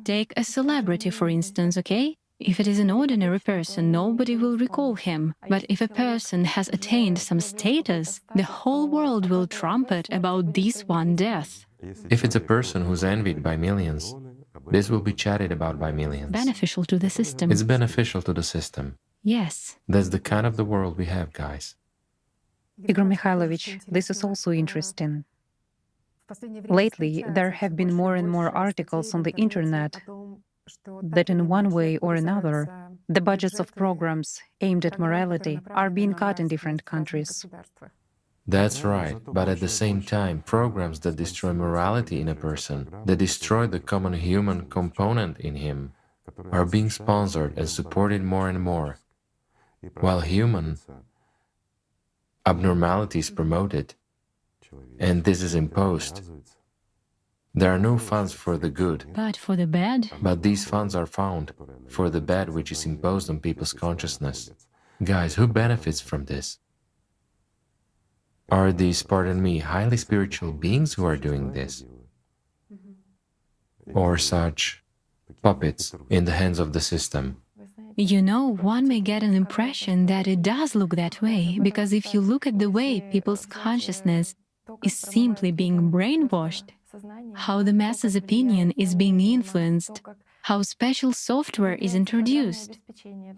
Take a celebrity, for instance, okay? If it is an ordinary person, nobody will recall him. But if a person has attained some status, the whole world will trumpet about this one death. If it's a person who's envied by millions, this will be chatted about by millions. Beneficial to the system. It's beneficial to the system. Yes. That's the kind of the world we have, guys. Igor Mikhailovich, this is also interesting. Lately, there have been more and more articles on the internet that in one way or another, the budgets of programs aimed at morality are being cut in different countries. That's right, but at the same time, programs that destroy morality in a person, that destroy the common human component in him, are being sponsored and supported more and more, while human abnormality is promoted, and this is imposed. There are no funds for the good, But for the bad? but these funds are found for the bad which is imposed on people's consciousness. Guys, who benefits from this? Are these, pardon me, highly spiritual beings who are doing this? Or such puppets in the hands of the system? You know, one may get an impression that it does look that way, because if you look at the way people's consciousness is simply being brainwashed, how the masses' opinion is being influenced, how special software is introduced.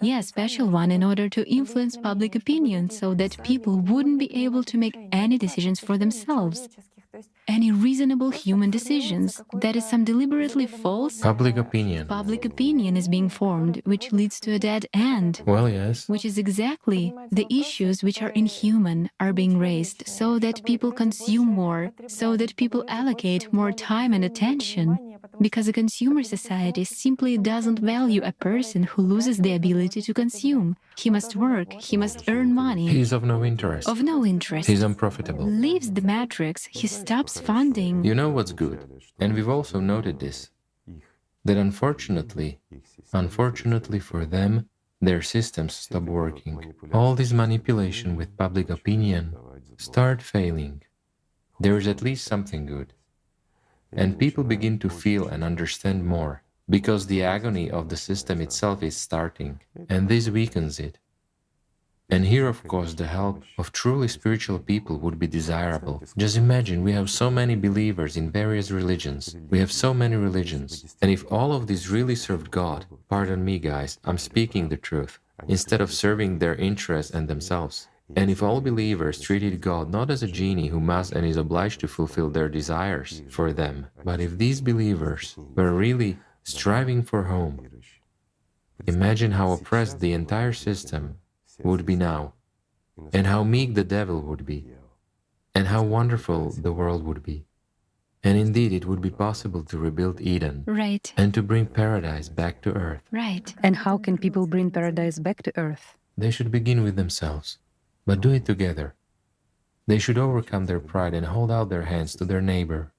Yes, special one in order to influence public opinion so that people wouldn't be able to make any decisions for themselves, any reasonable human decisions. That is some deliberately false Public opinion. public opinion is being formed, which leads to a dead end. Well, yes. Which is exactly the issues which are inhuman are being raised so that people consume more, so that people allocate more time and attention, because a consumer society simply doesn't value a person who loses the ability to consume. He must work, he must earn money. He is of no interest. Of no interest. He's unprofitable. Leaves the matrix, he stops funding. You know what's good, and we've also noted this, that unfortunately for them, their systems stop working. All this manipulation with public opinion start failing. There is at least something good. And people begin to feel and understand more, because the agony of the system itself is starting, and this weakens it. And here, of course, the help of truly spiritual people would be desirable. Just imagine, we have so many believers in various religions. We have so many religions. And if all of these really served God, pardon me guys, I'm speaking the truth, instead of serving their interests and themselves. And if all believers treated God not as a genie who must and is obliged to fulfill their desires for them, but if these believers were really striving for home, imagine how oppressed the entire system would be now, and how meek the devil would be, and how wonderful the world would be. And indeed, it would be possible to rebuild Eden, Right. and to bring paradise back to earth. Right. And how can people bring paradise back to earth? They should begin with themselves, but do it together. They should overcome their pride and hold out their hands to their neighbor.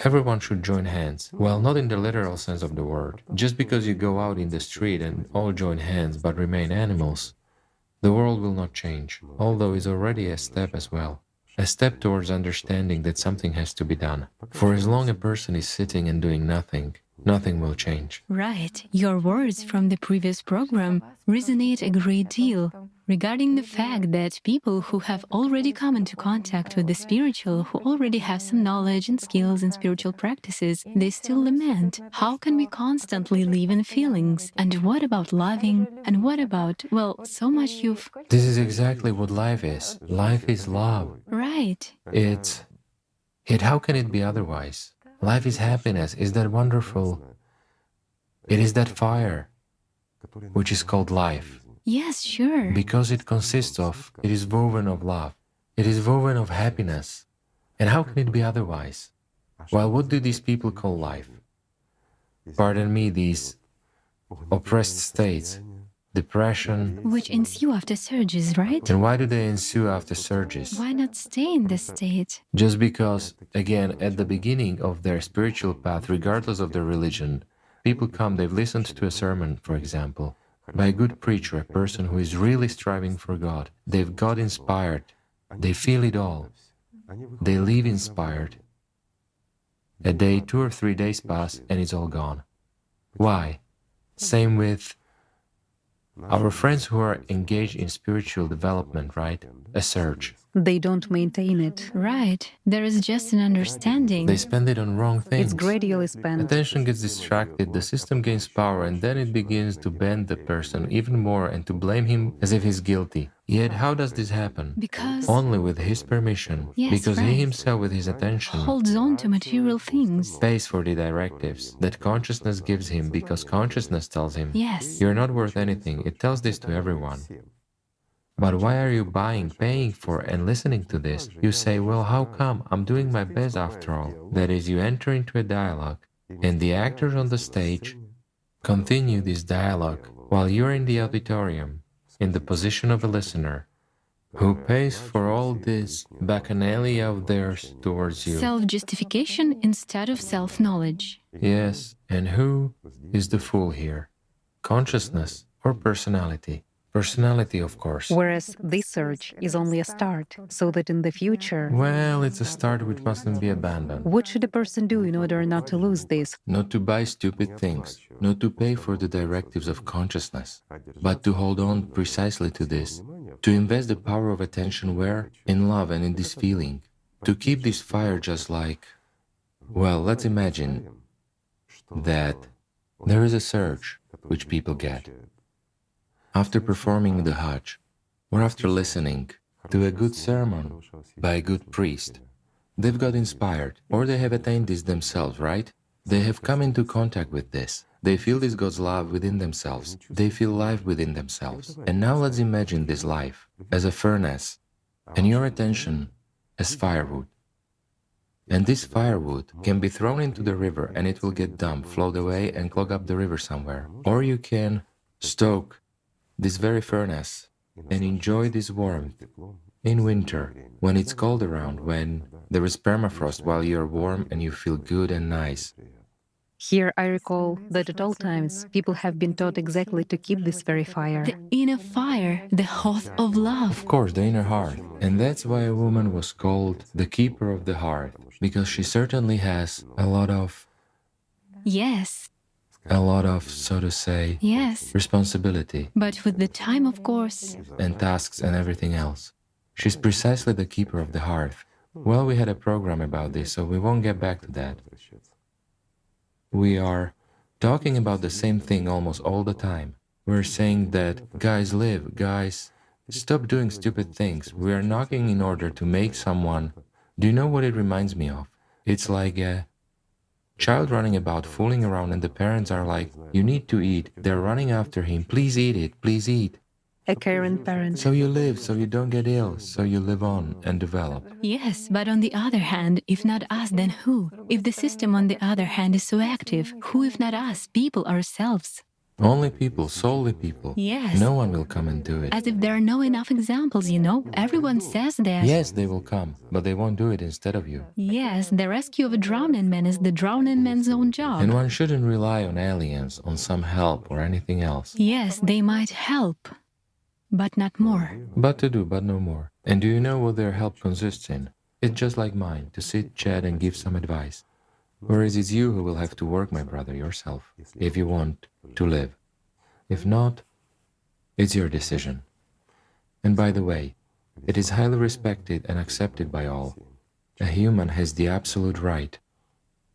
Everyone should join hands. Well, not in the literal sense of the word. Just because you go out in the street and all join hands but remain animals, the world will not change, although it's already a step as well. A step towards understanding that something has to be done. For as long a person is sitting and doing nothing, nothing will change. Right. Your words from the previous program resonate a great deal regarding the fact that people who have already come into contact with the spiritual, who already have some knowledge and skills in spiritual practices, they still lament. How can we constantly live in feelings? And what about loving? And what about, well, so much you've... This is exactly what life is. Life is love. Right. How can it be otherwise? Life is happiness, is that wonderful? It is that fire, which is called life. Yes, sure. Because it is woven of love. It is woven of happiness. And how can it be otherwise? Well, what do these people call life? Pardon me, these oppressed states, depression. Which ensue after surges, right? And why do they ensue after surges? Why not stay in this state? Just because, again, at the beginning of their spiritual path, regardless of their religion, people come, they've listened to a sermon, for example, by a good preacher, a person who is really striving for God. They've got inspired. They feel it all. They leave inspired. A day, 2 or 3 days pass, and it's all gone. Why? Same with our friends who are engaged in spiritual development, right? A surge. They don't maintain it. Right. There is just an understanding. They spend it on wrong things. It's gradually spent. Attention gets distracted, the system gains power, and then it begins to bend the person even more and to blame him as if he's guilty. Yet how does this happen? Because... Only with his permission. Yes, because right. he himself, with his attention, holds on to material things. pays for the directives that consciousness gives him, because consciousness tells him, Yes. you're not worth anything. It tells this to everyone. But why are you buying, paying for, and listening to this? You say, well, how come? I'm doing my best after all. That is, you enter into a dialogue, and the actors on the stage continue this dialogue while you're in the auditorium, in the position of a listener, who pays for all this bacchanalia of theirs towards you. Self-justification instead of self-knowledge. Yes, and who is the fool here? Consciousness or personality? Personality, of course. Whereas this surge is only a start, so that in the future... Well, it's a start which mustn't be abandoned. What should a person do in order not to lose this? Not to buy stupid things, not to pay for the directives of consciousness, but to hold on precisely to this, to invest the power of attention where? In love and in this feeling, to keep this fire just like... Well, let's imagine that there is a surge which people get after performing the Hajj, or after listening to a good sermon by a good priest. They've got inspired, or they have attained this themselves, right? They have come into contact with this. They feel this God's love within themselves. They feel life within themselves. And now let's imagine this life as a furnace, and your attention as firewood. And this firewood can be thrown into the river and it will get dumb, float away and clog up the river somewhere. Or you can stoke this very furnace and enjoy this warmth in winter, when it's cold around, when there is permafrost while you're warm and you feel good and nice. Here I recall that at all times people have been taught exactly to keep this very fire. The inner fire, the hearth of love. Of course, the inner hearth. And that's why a woman was called the keeper of the hearth, because she certainly has a lot of, so to say, responsibility. But with the time, of course. And tasks and everything else. She's precisely the keeper of the hearth. Well, we had a program about this, so we won't get back to that. We are talking about the same thing almost all the time. We're saying that, guys, live, guys, stop doing stupid things. We are knocking in order to make someone... Do you know what it reminds me of? It's like a child running about, fooling around, and the parents are like, you need to eat. They're running after him, please eat it, please eat. A caring parent. So you live, so you don't get ill, so you live on and develop. Yes, but on the other hand, if not us, then who? If the system, on the other hand, is so active, who if not us, people ourselves? Only people, solely people. Yes. No one will come and do it. As if there are no enough examples, you know? Everyone says that. Yes, they will come, but they won't do it instead of you. Yes, the rescue of a drowning man is the drowning man's own job. And one shouldn't rely on aliens, on some help or anything else. Yes, they might help, but not more. But to do, but no more. And do you know what their help consists in? It's just like mine, to sit, chat and give some advice. Whereas it's you who will have to work, my brother, yourself, if you want to live. If not, it's your decision. And by the way, it is highly respected and accepted by all. A human has the absolute right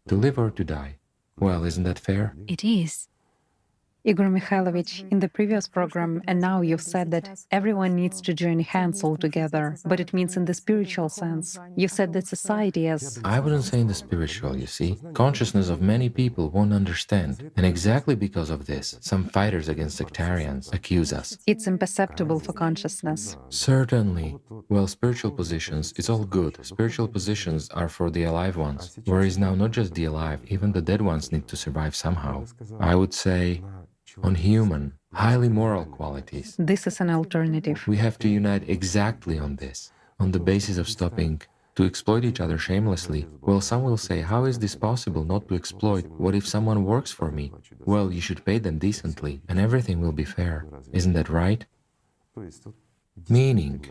to live or to die. Well, isn't that fair? It is. Igor Mikhailovich, in the previous program, and now you've said that everyone needs to join hands all together, but it means in the spiritual sense. You said that society as... I wouldn't say in the spiritual, you see. Consciousness of many people won't understand. And exactly because of this, some fighters against sectarians accuse us. It's imperceptible for consciousness. Certainly. Well, spiritual positions, it's all good. Spiritual positions are for the alive ones. Whereas now not just the alive, even the dead ones need to survive somehow. I would say on human, highly moral qualities. This is an alternative. We have to unite exactly on this, on the basis of stopping to exploit each other shamelessly. Well, some will say, how is this possible not to exploit? What if someone works for me? Well, you should pay them decently, and everything will be fair. Isn't that right? Meaning,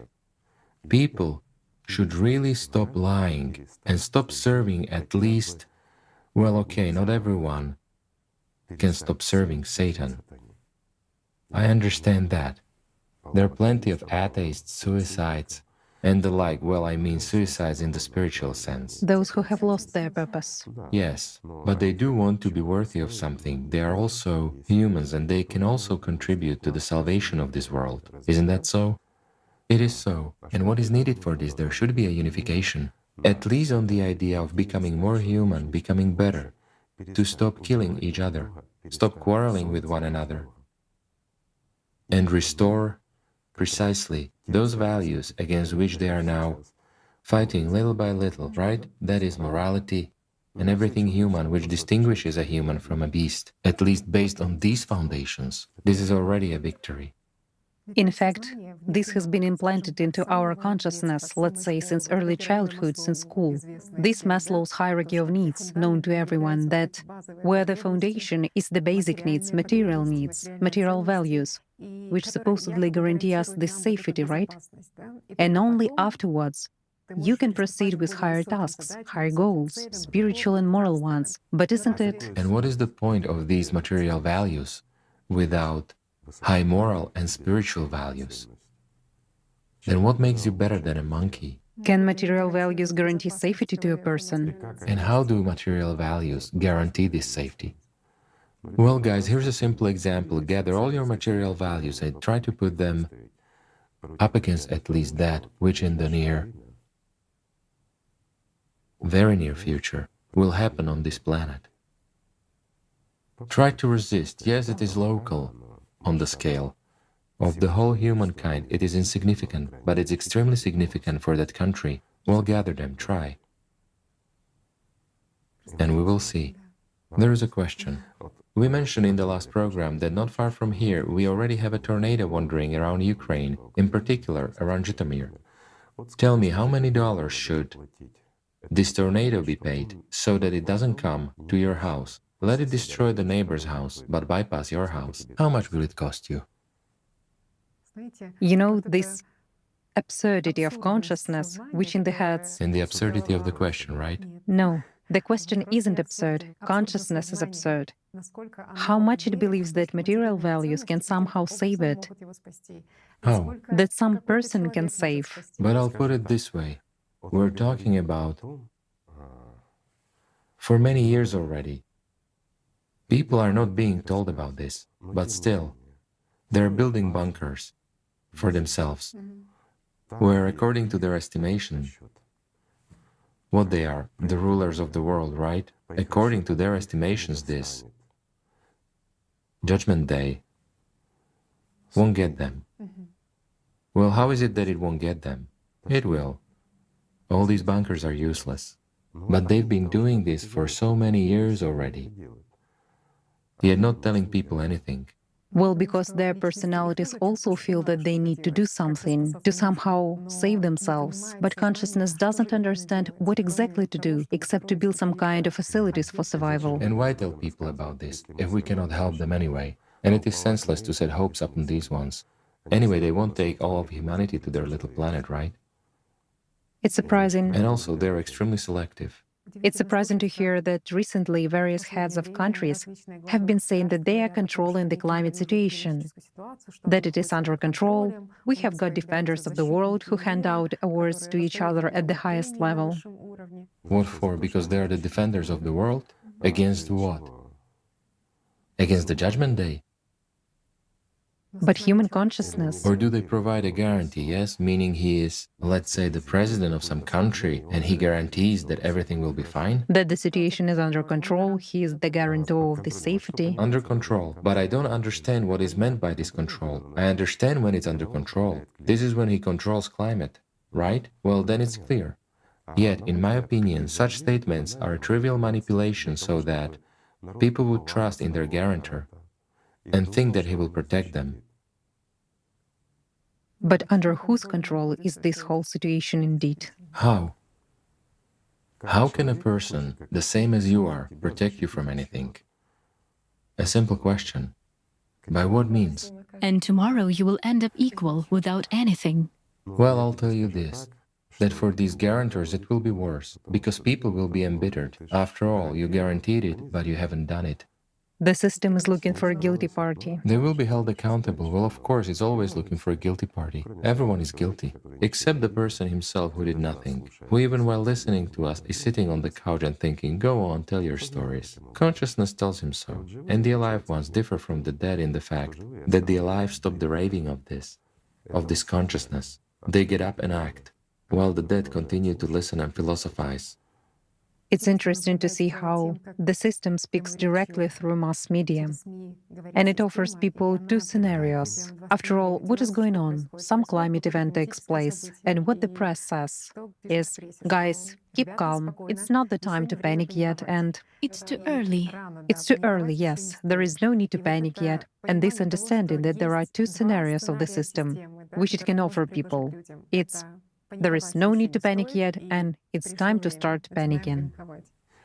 people should really stop lying and stop serving at least, well, okay, not everyone can stop serving Satan. I understand that. There are plenty of atheists, suicides, and the like. Well, I mean suicides in the spiritual sense. Those who have lost their purpose. Yes, but they do want to be worthy of something. They are also humans, and they can also contribute to the salvation of this world. Isn't that so? It is so. And what is needed for this? There should be a unification, at least on the idea of becoming more human, becoming better, to stop killing each other, stop quarreling with one another, and restore precisely those values against which they are now fighting little by little, right? That is morality and everything human which distinguishes a human from a beast, at least based on these foundations. This is already a victory. In fact, this has been implanted into our consciousness, let's say, since early childhood, since school. This Maslow's hierarchy of needs, known to everyone, that where the foundation is the basic needs, material values, which supposedly guarantee us this safety, right? And only afterwards, you can proceed with higher tasks, higher goals, spiritual and moral ones. But isn't it? And what is the point of these material values without high moral and spiritual values? Then what makes you better than a monkey? Can material values guarantee safety to a person? And how do material values guarantee this safety? Well, guys, here's a simple example. Gather all your material values and try to put them up against at least that which in the very near future will happen on this planet. Try to resist. Yes, it is local on the scale of the whole humankind. It is insignificant, but it's extremely significant for that country. Well, gather them, try. And we will see. There is a question. We mentioned in the last program that not far from here we already have a tornado wandering around Ukraine, in particular around Zhytomyr. Tell me, how many dollars should this tornado be paid so that it doesn't come to your house? Let it destroy the neighbor's house, but bypass your house. How much will it cost you? You know, this absurdity of consciousness, which in the heads... And the absurdity of the question, right? No, the question isn't absurd. Consciousness is absurd. How much it believes that material values can somehow save it, How? that some person can save. But I'll put it this way. We're talking about, for many years already, people are not being told about this, but still, they're building bunkers for themselves, where, according to their estimation, what they are, the rulers of the world, right? According to their estimations, this Judgment Day won't get them. Well, how is it that it won't get them? It will. All these bunkers are useless. But they've been doing this for so many years already, yet not telling people anything. Well, because their personalities also feel that they need to do something, to somehow save themselves. But consciousness doesn't understand what exactly to do, except to build some kind of facilities for survival. And why tell people about this, if we cannot help them anyway? And it is senseless to set hopes upon these ones. Anyway, they won't take all of humanity to their little planet, right? It's surprising. And also, they're extremely selective. It's surprising to hear that recently various heads of countries have been saying that they are controlling the climate situation, that it is under control. We have got defenders of the world who hand out awards to each other at the highest level. What for? Because they are the defenders of the world? Against what? Against the Judgment Day? But human consciousness, Or do they provide a guarantee, yes? Meaning he is, let's say, the president of some country, and he guarantees that everything will be fine? that the situation is under control, he is the guarantor of the safety. Under control. But I don't understand what is meant by this control. I understand when it's under control. This is when he controls climate, right? Well, then it's clear. Yet, in my opinion, such statements are a trivial manipulation so that people would trust in their guarantor and think that he will protect them. But under whose control is this whole situation indeed? How? How can a person, the same as you are, protect you from anything? A simple question. By what means? And tomorrow you will end up equal without anything. Well, I'll tell you this, that for these guarantors it will be worse, because people will be embittered. After all, you guaranteed it, but you haven't done it. The system is looking for a guilty party. They will be held accountable. Well, of course, it's always looking for a guilty party. Everyone is guilty, except the person himself who did nothing, who even while listening to us is sitting on the couch and thinking, go on, tell your stories. Consciousness tells him so, and the alive ones differ from the dead in the fact that the alive stop the raving of this consciousness. They get up and act, while the dead continue to listen and philosophize. It's interesting to see how the system speaks directly through mass media, and it offers people two scenarios. After all, what is going on? Some climate event takes place, and what the press says is, guys, keep calm, it's not the time to panic yet, and It's too early. it's too early, yes, there is no need to panic yet, and this understanding that there are two scenarios of the system which it can offer people. It's there is no need to panic yet, and it's time to start panicking.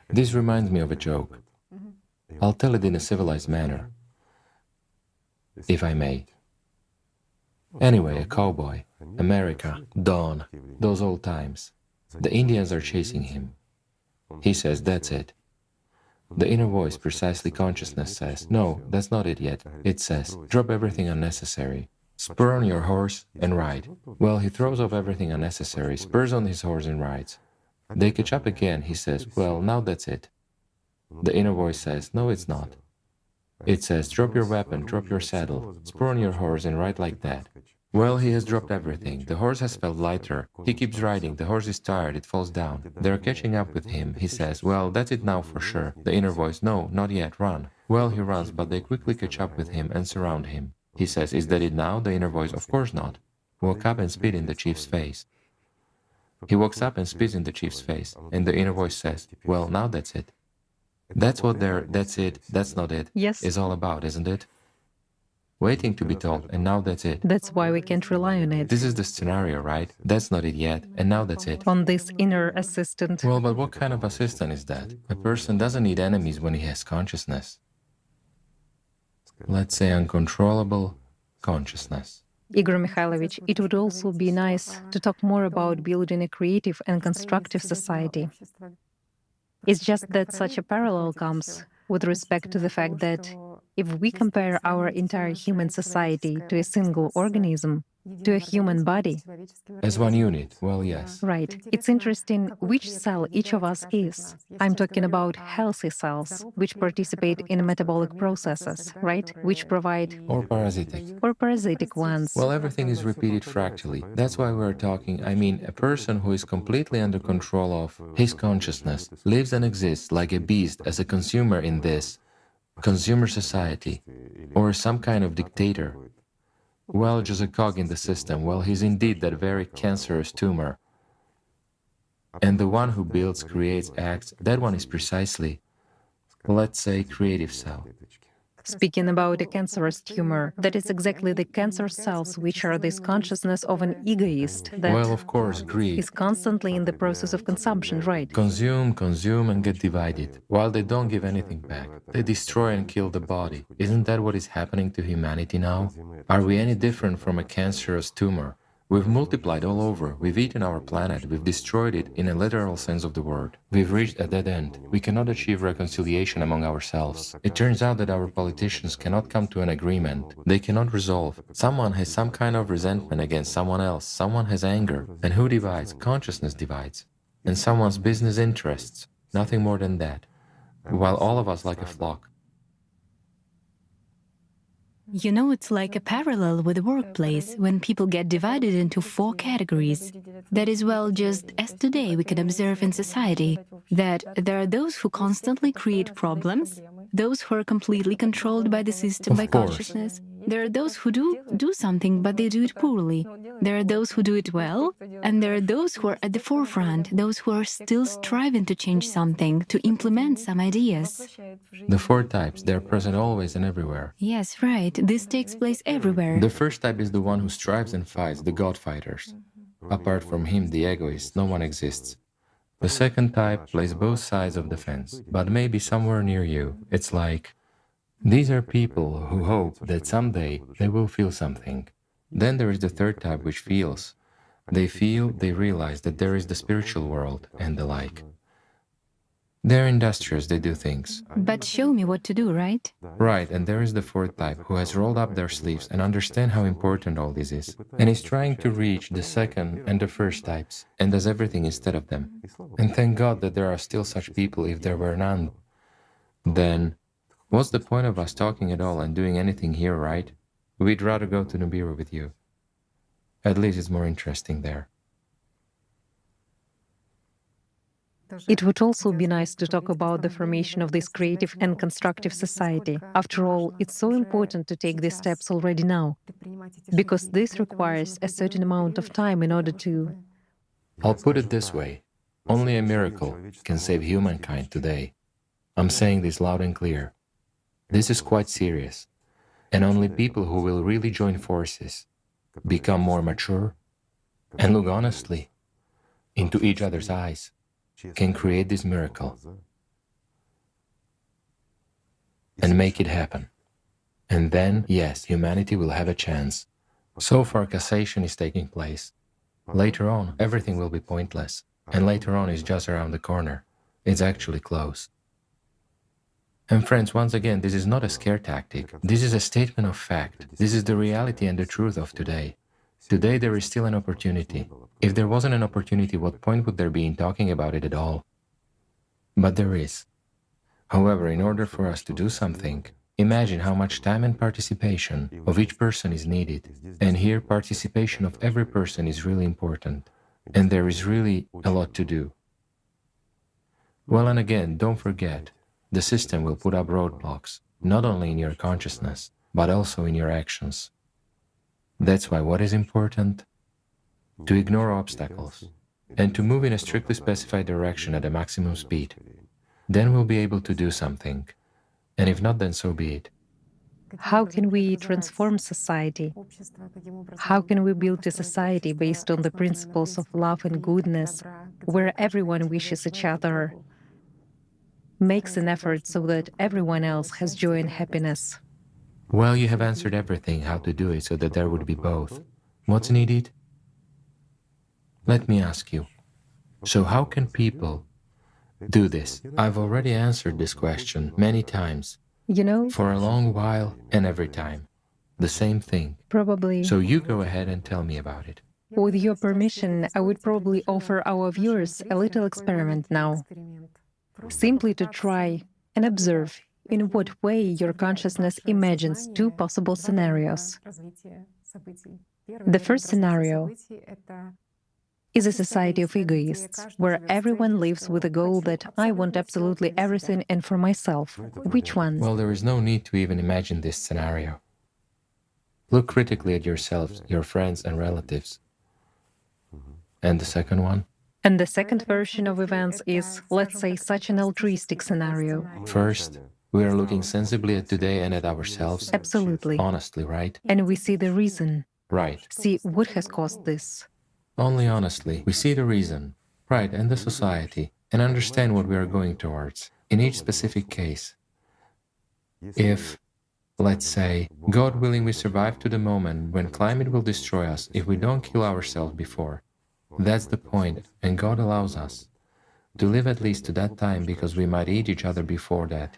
This reminds me of a joke. I'll tell it in a civilized manner, if I may. Anyway, a cowboy, America, dawn, those old times. The Indians are chasing him. He says, that's it. The inner voice, precisely consciousness, says, no, that's not it yet. It says, drop everything unnecessary. Spur on your horse and ride. Well, he throws off everything unnecessary, spurs on his horse and rides. They catch up again, he says, well, now that's it. The inner voice says, no, it's not. It says, drop your weapon, drop your saddle, spur on your horse and ride like that. Well, he has dropped everything. The horse has felt lighter. He keeps riding. The horse is tired. It falls down. They're catching up with him. He says, well, that's it now for sure. The inner voice, no, not yet, run. Well, he runs, but they quickly catch up with him and surround him. He says, is that it now? The inner voice, of course not. Walk up and spit in the chief's face. He walks up and spits in the chief's face, and the inner voice says, well, now that's it. That's what that's it, that's not it, Yes. is all about, isn't it? Waiting to be told, and now that's it. That's why we can't rely on it, This is the scenario, right? That's not it yet, and now that's it. on this inner assistant. Well, but what kind of assistant is that? A person doesn't need enemies when he has consciousness. Let's say uncontrollable consciousness. Igor Mikhailovich, it would also be nice to talk more about building a creative and constructive society. It's just that such a parallel comes with respect to the fact that if we compare our entire human society to a single organism, to a human body, As one unit, well, yes. right, it's interesting which cell each of us is. I'm talking about healthy cells, which participate in metabolic processes, right, which provide, Or parasitic. or parasitic ones. Well, everything is repeated fractally. That's why we're talking, I mean, a person who is completely under control of his consciousness, lives and exists like a beast as a consumer in this consumer society, or some kind of dictator. Well, just a cog in the system. Well, he's indeed that very cancerous tumor. And the one who builds, creates, acts, that one is precisely, let's say, creative cell. Speaking about a cancerous tumor, that is exactly the cancer cells which are this consciousness of an egoist that Well, of course, greed. is constantly in the process of consumption, right? Consume, consume, and get divided. While they don't give anything back, they destroy and kill the body. Isn't that what is happening to humanity now? Are we any different from a cancerous tumor We've multiplied all over, we've eaten our planet, we've destroyed it in a literal sense of the word. We've reached a dead end. We cannot achieve reconciliation among ourselves. It turns out that our politicians cannot come to an agreement. They cannot resolve. Someone has some kind of resentment against someone else. Someone has anger. And who divides? Consciousness divides. And someone's business interests. Nothing more than that. While all of us like a flock. You know, it's like a parallel with the workplace, when people get divided into 4 categories. That is, well, just as today we can observe in society, that there are those who constantly create problems, those who are completely controlled by the system, by consciousness. There are those who do something, but they do it poorly. There are those who do it well, and there are those who are at the forefront, those who are still striving to change something, to implement some ideas. The 4 types, they're present always and everywhere. Yes, right. This takes place everywhere. The first type is the one who strives and fights, the God fighters. Apart from him, the egoist, no one exists. The second type plays both sides of the fence, but maybe somewhere near you. It's like, these are people who hope that someday they will feel something. Then there is the third type which feels. They feel, they realize that there is the spiritual world and the like. They're industrious, they do things. But show me what to do, right? Right, and there is the fourth type who has rolled up their sleeves and understand how important all this is, and is trying to reach the second and the first types, and does everything instead of them. And thank God that there are still such people. If there were none, then what's the point of us talking at all and doing anything here, right? We'd rather go to Nibiru with you. At least it's more interesting there. It would also be nice to talk about the formation of this creative and constructive society. After all, it's so important to take these steps already now, because this requires a certain amount of time in order to... I'll put it this way. Only a miracle can save humankind today. I'm saying this loud and clear. This is quite serious. And only people who will really join forces, become more mature, and look honestly into each other's eyes, can create this miracle and make it happen. And then, yes, humanity will have a chance. So far, cassation is taking place. Later on, everything will be pointless. And later on is just around the corner. It's actually close. And friends, once again, this is not a scare tactic. This is a statement of fact. This is the reality and the truth of today. Today there is still an opportunity. If there wasn't an opportunity, what point would there be in talking about it at all? But there is. However, in order for us to do something, imagine how much time and participation of each person is needed. And here, participation of every person is really important. And there is really a lot to do. Well, and again, don't forget, the system will put up roadblocks, not only in your consciousness, but also in your actions. That's why what is important? To ignore obstacles and to move in a strictly specified direction at a maximum speed. Then we'll be able to do something. And if not, then so be it. How can we transform society? How can we build a society based on the principles of love and goodness, where everyone wishes each other, makes an effort so that everyone else has joy and happiness? Well, you have answered everything, how to do it so that there would be both. What's needed? Let me ask you. So how can people do this? I've already answered this question many times. You know, For a long while and every time. The same thing. probably, So you go ahead and tell me about it. with your permission, I would probably offer our viewers a little experiment now, simply to try and observe in what way your consciousness imagines 2 possible scenarios. The first scenario is a society of egoists, where everyone lives with a goal that I want absolutely everything and for myself. Which one? Well, there is no need to even imagine this scenario. Look critically at yourselves, your friends and relatives. And the second one? And the second version of events is, let's say, such an altruistic scenario. First, we are looking sensibly at today and at ourselves. Absolutely. Honestly, right? And we see the reason. Right. See what has caused this. Only honestly, we see the reason, right, and the society, and understand what we are going towards in each specific case. If Let's say, God willing, we survive to the moment when climate will destroy us if we don't kill ourselves before. That's the point, and God allows us to live at least to that time because we might eat each other before that.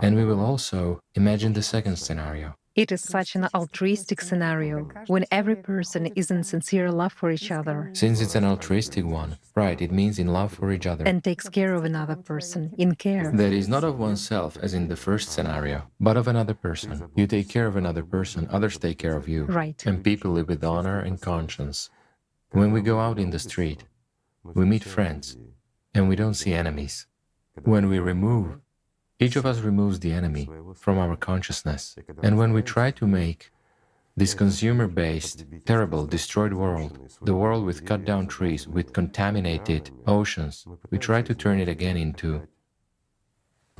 And we will also imagine the second scenario. It is such an altruistic scenario when every person is in sincere love for each other Since it's an altruistic one, right, it means in love for each other. and takes care of another person in care. That is not of oneself, as in the first scenario, but of another person. You take care of another person, others take care of you. Right. And people live with honor and conscience. When we go out in the street, we meet friends, and we don't see enemies. When we remove, each of us removes the enemy from our consciousness. And when we try to make this consumer-based, terrible, destroyed world, the world with cut-down trees, with contaminated oceans, we try to turn it again into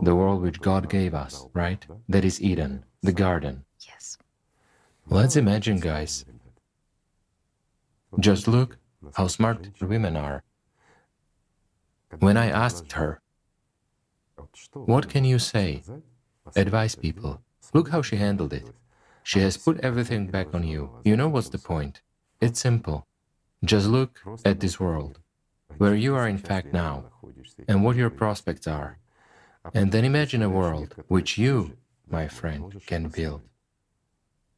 the world which God gave us, right? That is Eden, the garden. Yes. Let's imagine, guys. Just look how smart women are. When I asked her, what can you say? Advise people. Look how she handled it. She has put everything back on you. You know what's the point? It's simple. Just look at this world, where you are in fact now, and what your prospects are. And then imagine a world which you, my friend, can build.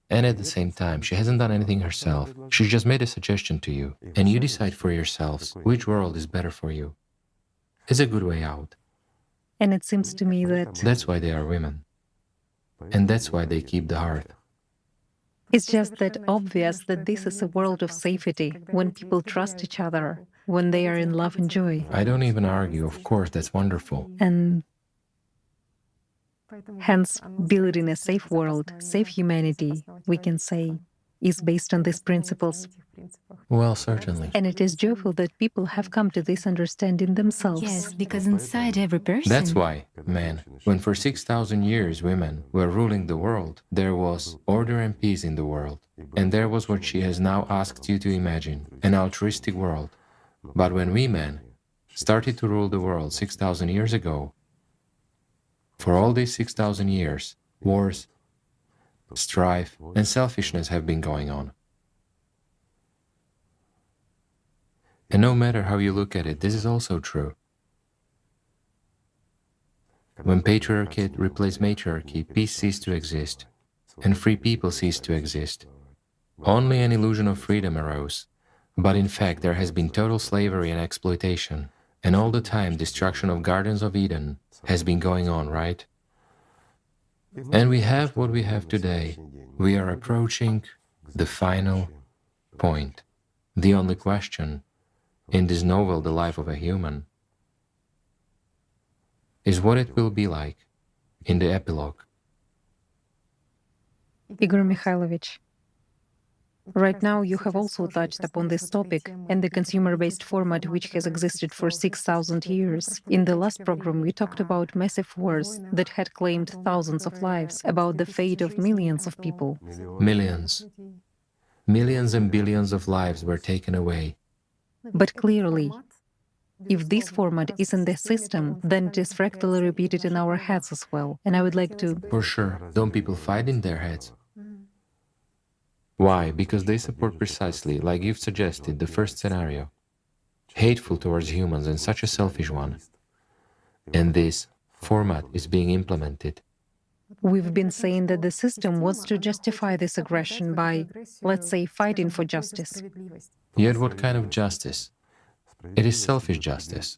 And at the same time, she hasn't done anything herself. She just made a suggestion to you, and you decide for yourselves which world is better for you. It's a good way out. And it seems to me that That's why they are women. And that's why they keep the hearth. it's just that obvious that this is a world of safety, when people trust each other, when they are in love and joy. I don't even argue, of course, that's wonderful. And hence, building a safe world, safe humanity, we can say, is based on these principles. Well, certainly. And it is joyful that people have come to this understanding themselves. Yes, because inside every person. That's why, man, when for 6,000 years women were ruling the world, there was order and peace in the world. And there was what she has now asked you to imagine, an altruistic world. But when we men started to rule the world 6,000 years ago, for all these 6,000 years, wars, strife, and selfishness have been going on. And no matter how you look at it, this is also true. When patriarchate replaced matriarchy, peace ceased to exist, and free people ceased to exist. Only an illusion of freedom arose. But in fact, there has been total slavery and exploitation, and all the time destruction of gardens of Eden has been going on, right? And we have what we have today. We are approaching the final point. The only question in this novel, The Life of a Human, is what it will be like in the epilogue. Igor Mikhailovich, right now you have also touched upon this topic and the consumer-based format which has existed for 6,000 years. In the last program, we talked about massive wars that had claimed thousands of lives, about the fate of millions of people. Millions. Millions and billions of lives were taken away. But clearly, if this format is in the system, then it is fractally repeated in our heads as well. And I would like to... For sure. Don't people fight in their heads? Why? Because they support precisely, like you've suggested, the first scenario. Hateful towards humans and such a selfish one. And this format is being implemented. We've been saying that the system wants to justify this aggression by, let's say, fighting for justice. Yet what kind of justice? It is selfish justice.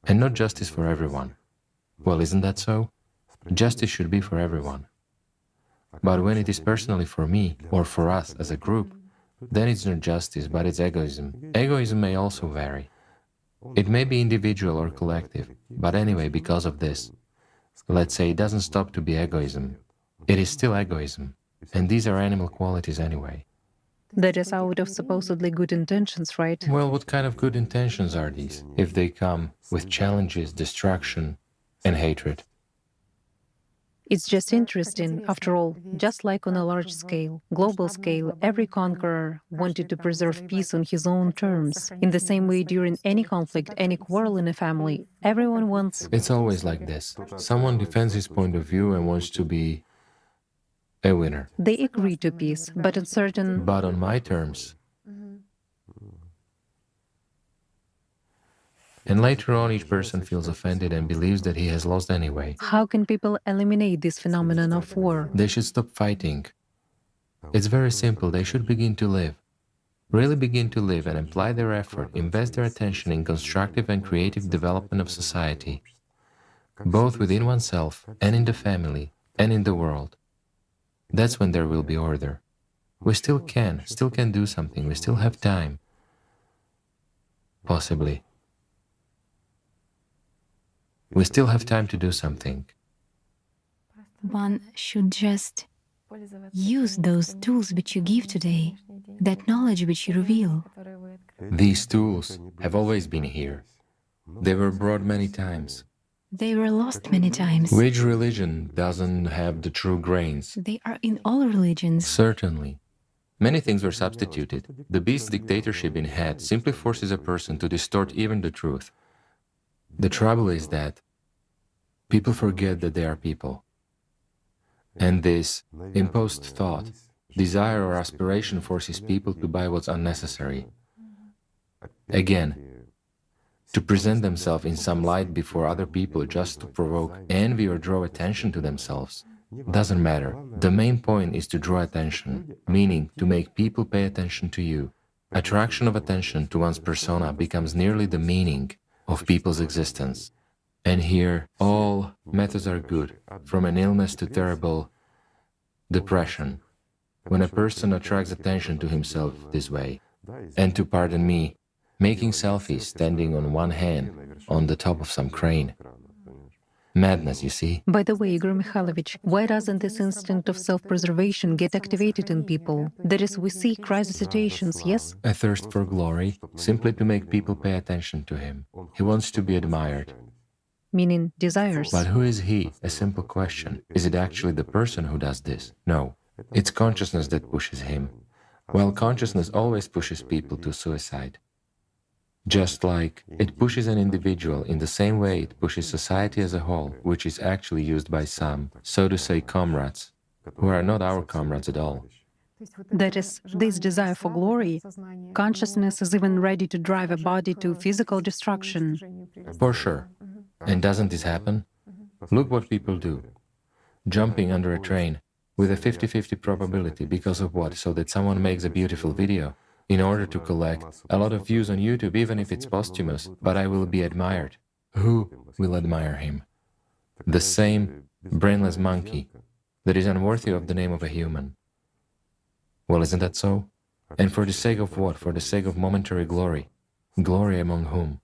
And not justice for everyone. Well, isn't that so? Justice should be for everyone. But when it is personally for me, or for us as a group, then it's not justice, but it's egoism. Egoism may also vary. It may be individual or collective, but anyway, because of this, let's say it doesn't stop to be egoism. It is still egoism, and these are animal qualities anyway. That is out of supposedly good intentions, right? Well, what kind of good intentions are these, if they come with challenges, destruction, and hatred? It's just interesting, after all, just like on a large scale, global scale, every conqueror wanted to preserve peace on his own terms. In the same way, during any conflict, any quarrel in a family, everyone wants... It's always like this. Someone defends his point of view and wants to be a winner. They agree to peace, but on certain... But on my terms. And later on, each person feels offended and believes that he has lost anyway. How can people eliminate this phenomenon of war? They should stop fighting. It's very simple. They should begin to live. Really begin to live and apply their effort, invest their attention in constructive and creative development of society, both within oneself and in the family and in the world. That's when there will be order. We still can do something. We still have time. Possibly. We still have time to do something. One should just use those tools which you give today, that knowledge which you reveal. These tools have always been here. They were brought many times. They were lost many times. Which religion doesn't have the true grains? They are in all religions. Certainly. Many things were substituted. The beast dictatorship in head simply forces a person to distort even the truth. The trouble is that people forget that they are people. And this imposed thought, desire or aspiration forces people to buy what's unnecessary. Again, to present themselves in some light before other people just to provoke envy or draw attention to themselves. Doesn't matter. The main point is to draw attention, meaning to make people pay attention to you. Attraction of attention to one's persona becomes nearly the meaning of people's existence. And here, all methods are good, from an illness to terrible depression, when a person attracts attention to himself this way. And to pardon me, making selfies standing on one hand on the top of some crane. Madness, you see? By the way, Igor Mikhailovich, why doesn't this instinct of self-preservation get activated in people? That is, we see crisis situations, yes? A thirst for glory, simply to make people pay attention to him. He wants to be admired. Meaning desires. But who is he? A simple question. Is it actually the person who does this? No. It's consciousness that pushes him. Well, consciousness always pushes people to suicide. Just like it pushes an individual in the same way it pushes society as a whole, which is actually used by some, so to say, comrades, who are not our comrades at all. That is, this desire for glory, consciousness is even ready to drive a body to physical destruction. For sure. And doesn't this happen? Look what people do. Jumping under a train with a 50-50 probability, because of what? So that someone makes a beautiful video in order to collect a lot of views on YouTube, even if it's posthumous, but I will be admired. Who will admire him? The same brainless monkey that is unworthy of the name of a human. Well, isn't that so? And for the sake of what? For the sake of momentary glory. Glory among whom?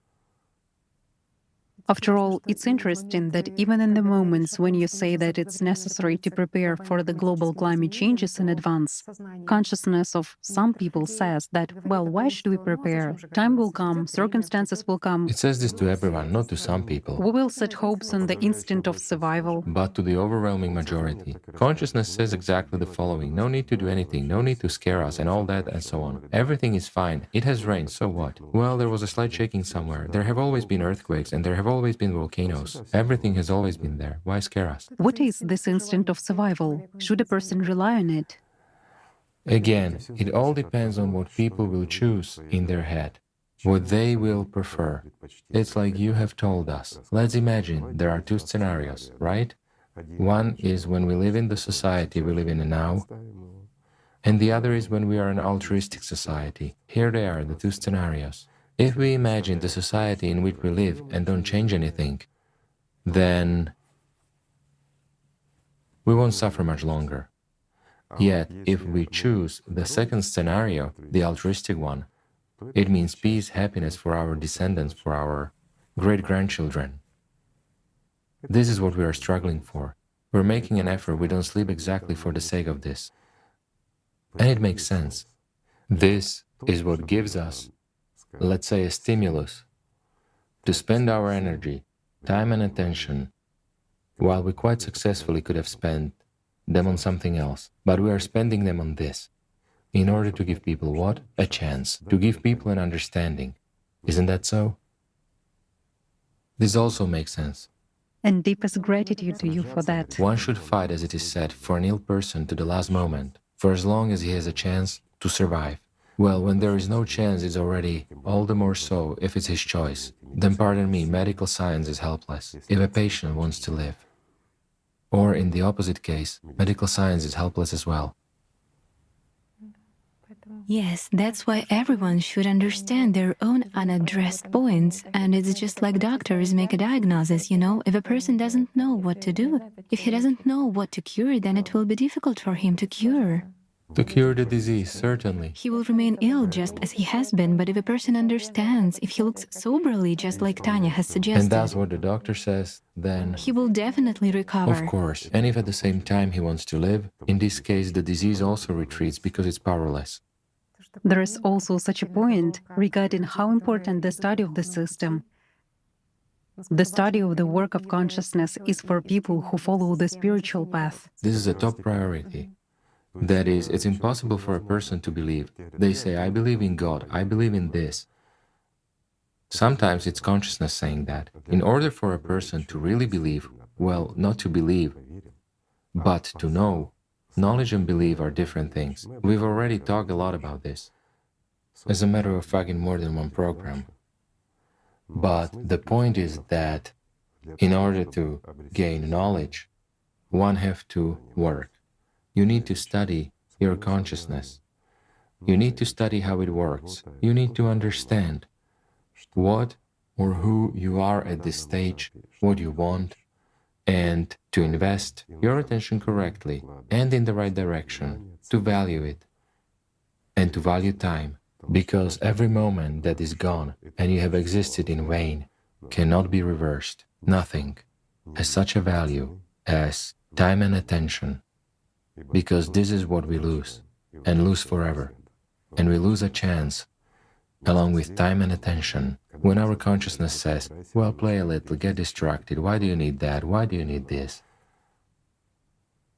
After all, it's interesting that even in the moments when you say that it's necessary to prepare for the global climate changes in advance, consciousness of some people says that, well, why should we prepare? Time will come, circumstances will come. It says this to everyone, not to some people. We will set hopes on the instinct of survival. But to the overwhelming majority. Consciousness says exactly the following: no need to do anything, no need to scare us, and all that, and so on. Everything is fine. It has rained, so what? Well, there was a slight shaking somewhere. There have always been earthquakes, and there have always been volcanoes. Everything has always been there. Why scare us? What is this instinct of survival? Should a person rely on it? Again, it all depends on what people will choose in their head, what they will prefer. It's like you have told us. Let's imagine there are two scenarios, right? One is when we live in the society we live in now, and the other is when we are an altruistic society. Here they are, the two scenarios. If we imagine the society in which we live and don't change anything, then we won't suffer much longer. Yet, if we choose the second scenario, the altruistic one, it means peace, happiness for our descendants, for our great-grandchildren. This is what we are struggling for. We're making an effort. We don't sleep exactly for the sake of this. And it makes sense. This is what gives us, let's say, a stimulus to spend our energy, time and attention while we quite successfully could have spent them on something else. But we are spending them on this, in order to give people what? A chance, to give people an understanding. Isn't that so? This also makes sense. And deepest gratitude to you for that. One should fight, as it is said, for an ill person to the last moment, for as long as he has a chance to survive. Well, when there is no chance, it's already all the more so if it's his choice. Then, pardon me, medical science is helpless if a patient wants to live. Or in the opposite case, medical science is helpless as well. Yes, that's why everyone should understand their own unaddressed points. And it's just like doctors make a diagnosis, you know? If a person doesn't know what to do, if he doesn't know what to cure, then it will be difficult for him to cure. To cure the disease, certainly. He will remain ill just as he has been, but if a person understands, if he looks soberly, just like Tanya has suggested, And that's what the doctor says, then... he will definitely recover. Of course. And if at the same time he wants to live, in this case the disease also retreats because it's powerless. There is also such a point regarding how important the study of the system, the study of the work of consciousness is for people who follow the spiritual path. This is a top priority. That is, it's impossible for a person to believe. They say, I believe in God, I believe in this. Sometimes it's consciousness saying that. In order for a person to really believe, well, not to believe, but to know, knowledge and belief are different things. We've already talked a lot about this. As a matter of fact, in more than one program. But the point is that in order to gain knowledge, one has to work. You need to study your consciousness. You need to study how it works. You need to understand what or who you are at this stage, what you want, and to invest your attention correctly and in the right direction, to value it, and to value time, because every moment that is gone and you have existed in vain cannot be reversed. Nothing has such a value as time and attention, because this is what we lose, and lose forever. And we lose a chance, along with time and attention, when our consciousness says, well, play a little, get distracted, why do you need that, why do you need this?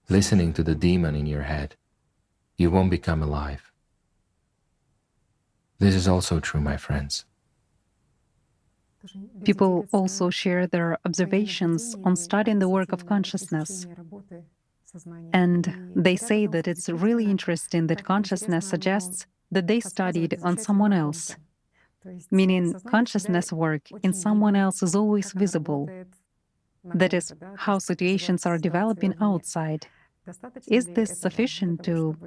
Listening to the demon in your head, you won't become alive. This is also true, my friends. People also share their observations on studying the work of consciousness. And they say that it's really interesting that consciousness suggests that they studied on someone else, meaning consciousness work in someone else is always visible. That is how situations are developing outside. Is this sufficient to...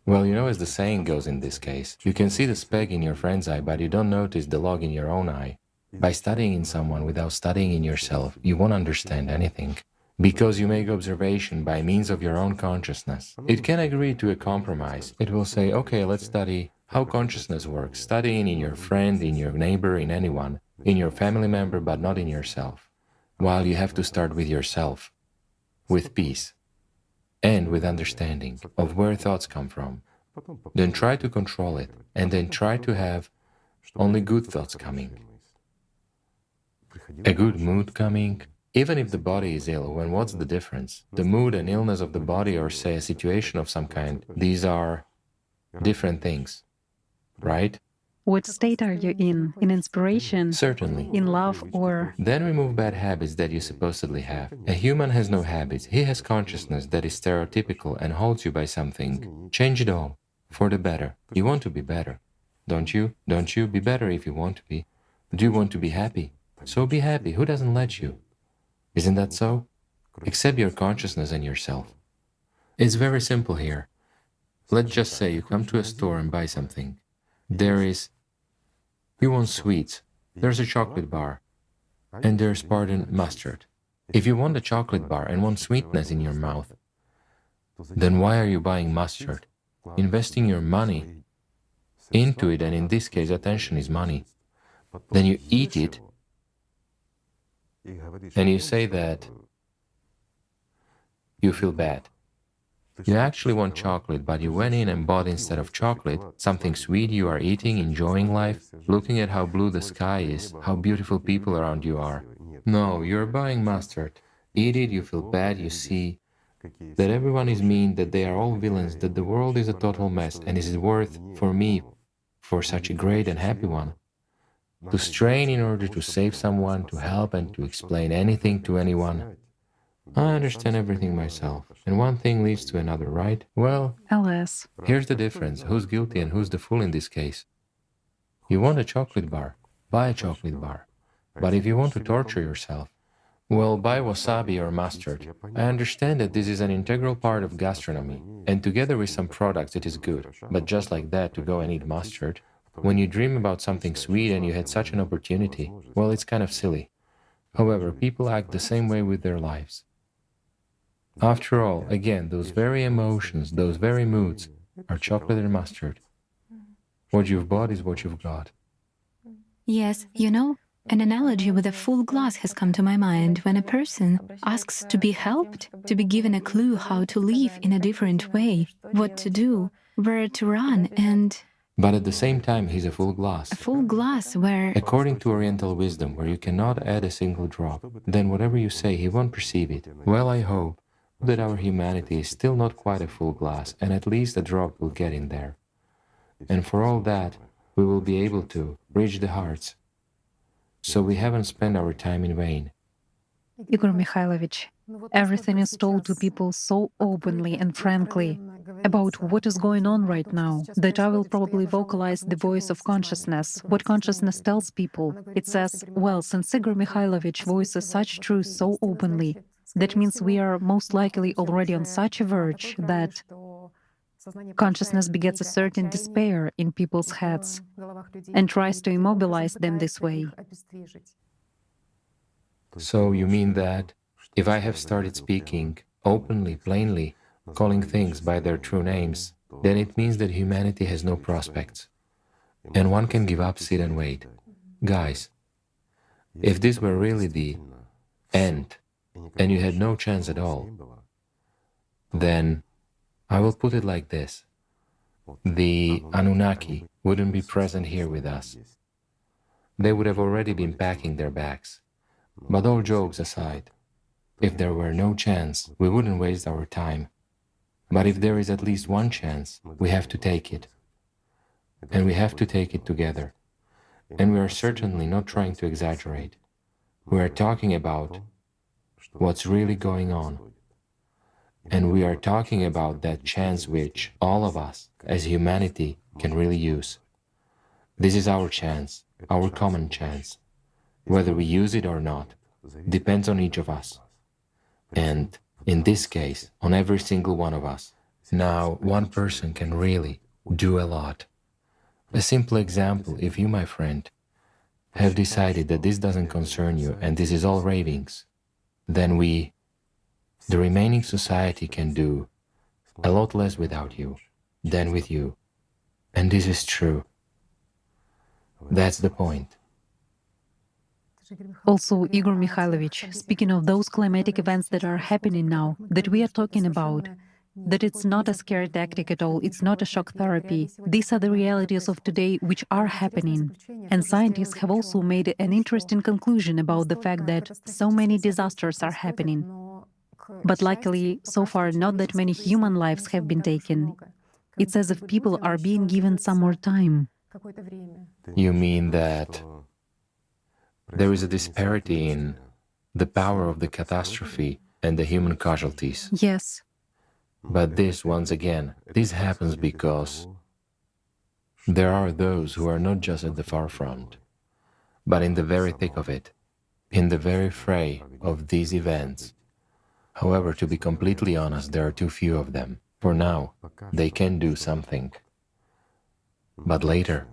Well, you know, as the saying goes in this case, you can see the speck in your friend's eye, but you don't notice the log in your own eye. By studying in someone without studying in yourself, you won't understand anything. Because you make observation by means of your own consciousness. It can agree to a compromise. It will say, okay, let's study how consciousness works, studying in your friend, in your neighbor, in anyone, in your family member, but not in yourself. While you have to start with yourself, with peace, and with understanding of where thoughts come from. Then try to control it, and then try to have only good thoughts coming. A good mood coming. Even if the body is ill, when what's the difference? The mood and illness of the body, or say a situation of some kind, these are different things, right? What state are you in? In inspiration? Certainly. In love or... Then remove bad habits that you supposedly have. A human has no habits. He has consciousness that is stereotypical and holds you by something. Change it all, for the better. You want to be better, don't you? Don't you? Be better if you want to be. Do you want to be happy? So be happy. Who doesn't let you? Isn't that so? Accept your consciousness and yourself. It's very simple here. Let's just say you come to a store and buy something. You want sweets, there's a chocolate bar, and there's, pardon, mustard. If you want a chocolate bar and want sweetness in your mouth, then why are you buying mustard? Investing your money into it, and in this case, attention is money. Then you eat it, and you say that you feel bad. You actually want chocolate, but you went in and bought, instead of chocolate, something sweet. You are eating, enjoying life, looking at how blue the sky is, how beautiful people around you are. No, you're buying mustard. eat it, you feel bad, you see that everyone is mean, that they are all villains, that the world is a total mess, and is it worth for me, for such a great and happy one, to strain in order to save someone, to help and to explain anything to anyone? I understand everything myself, and one thing leads to another, right? Well, Alas. here's the difference. Who's guilty and who's the fool in this case? You want a chocolate bar? Buy a chocolate bar. But if you want to torture yourself, well, buy wasabi or mustard. I understand that this is an integral part of gastronomy, and together with some products it is good. But just like that, to go and eat mustard, when you dream about something sweet and you had such an opportunity, well, it's kind of silly. However, people act the same way with their lives. After all, again, those very emotions, those very moods, are chocolate and mustard. What you've bought is what you've got. Yes, you know, an analogy with a full glass has come to my mind when a person asks to be helped, to be given a clue how to live in a different way, what to do, where to run, and But at the same time, he's a full glass. a full glass where, According to Oriental wisdom, where you cannot add a single drop, then whatever you say, he won't perceive it. Well, I hope that our humanity is still not quite a full glass, and at least a drop will get in there. And for all that, we will be able to reach the hearts. So we haven't spent our time in vain. Igor Mikhailovich, everything is told to people so openly and frankly about what is going on right now that I will probably vocalize the voice of consciousness, what consciousness tells people. It says, well, since Igor Mikhailovich voices such truth so openly, that means we are most likely already on such a verge that consciousness begets a certain despair in people's heads and tries to immobilize them this way. So you mean that if I have started speaking openly, plainly, calling things by their true names, then it means that humanity has no prospects, and one can give up, sit and wait. Guys, if this were really the end, and you had no chance at all, then I will put it like this. The Anunnaki wouldn't be present here with us. They would have already been packing their bags. But all jokes aside, if there were no chance, we wouldn't waste our time. But if there is at least one chance, we have to take it. And we have to take it together. And we are certainly not trying to exaggerate. We are talking about what's really going on. And we are talking about that chance which all of us, as humanity, can really use. This is our chance, our common chance. Whether we use it or not, depends on each of us. And in this case, on every single one of us. Now, one person can really do a lot. A simple example, if you, my friend, have decided that this doesn't concern you and this is all ravings, then we, the remaining society, can do a lot less without you than with you. And this is true. That's the point. Also, Igor Mikhailovich, speaking of those climatic events that are happening now, that we are talking about, that it's not a scare tactic at all, it's not a shock therapy. These are the realities of today which are happening. And scientists have also made an interesting conclusion about the fact that so many disasters are happening. But luckily, so far, not that many human lives have been taken. It's as if people are being given some more time. You mean that there is a disparity in the power of the catastrophe and the human casualties. Yes. But this, once again, this happens because there are those who are not just at the far front, but in the very thick of it, in the very fray of these events. However, to be completely honest, there are too few of them. For now, they can do something. But later,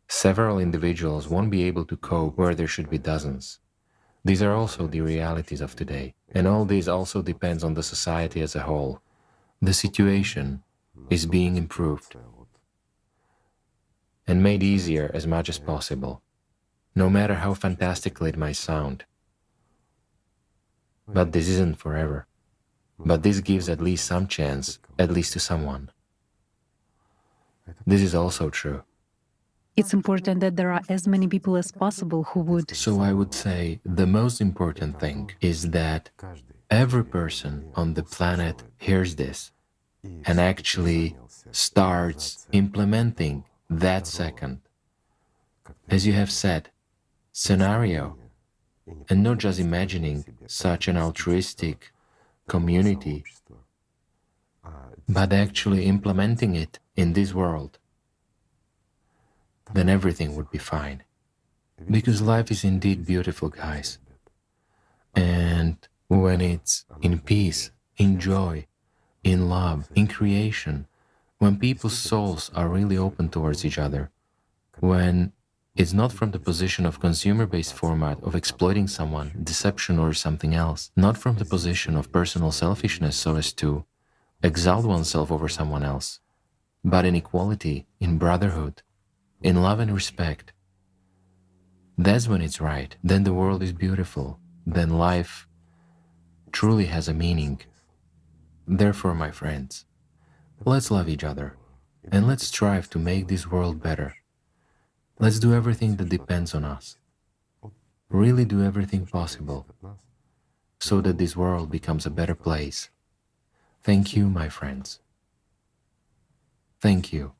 several individuals won't be able to cope where there should be dozens. These are also the realities of today, and all this also depends on the society as a whole. The situation is being improved and made easier as much as possible, no matter how fantastically it might sound. But this isn't forever. But this gives at least some chance, at least to someone. This is also true. It's important that there are as many people as possible who would. So I would say the most important thing is that every person on the planet hears this and actually starts implementing that second, as you have said, scenario, and not just imagining such an altruistic community, but actually implementing it in this world, then everything would be fine. Because life is indeed beautiful, guys. And when it's in peace, in joy, in love, in creation, when people's souls are really open towards each other, when it's not from the position of consumer-based format of exploiting someone, deception or something else, not from the position of personal selfishness so as to exalt oneself over someone else, but in equality, in brotherhood, in love and respect, that's when it's right. Then the world is beautiful. Then life truly has a meaning. Therefore, my friends, let's love each other and let's strive to make this world better. Let's do everything that depends on us. Really do everything possible so that this world becomes a better place. Thank you, my friends. Thank you.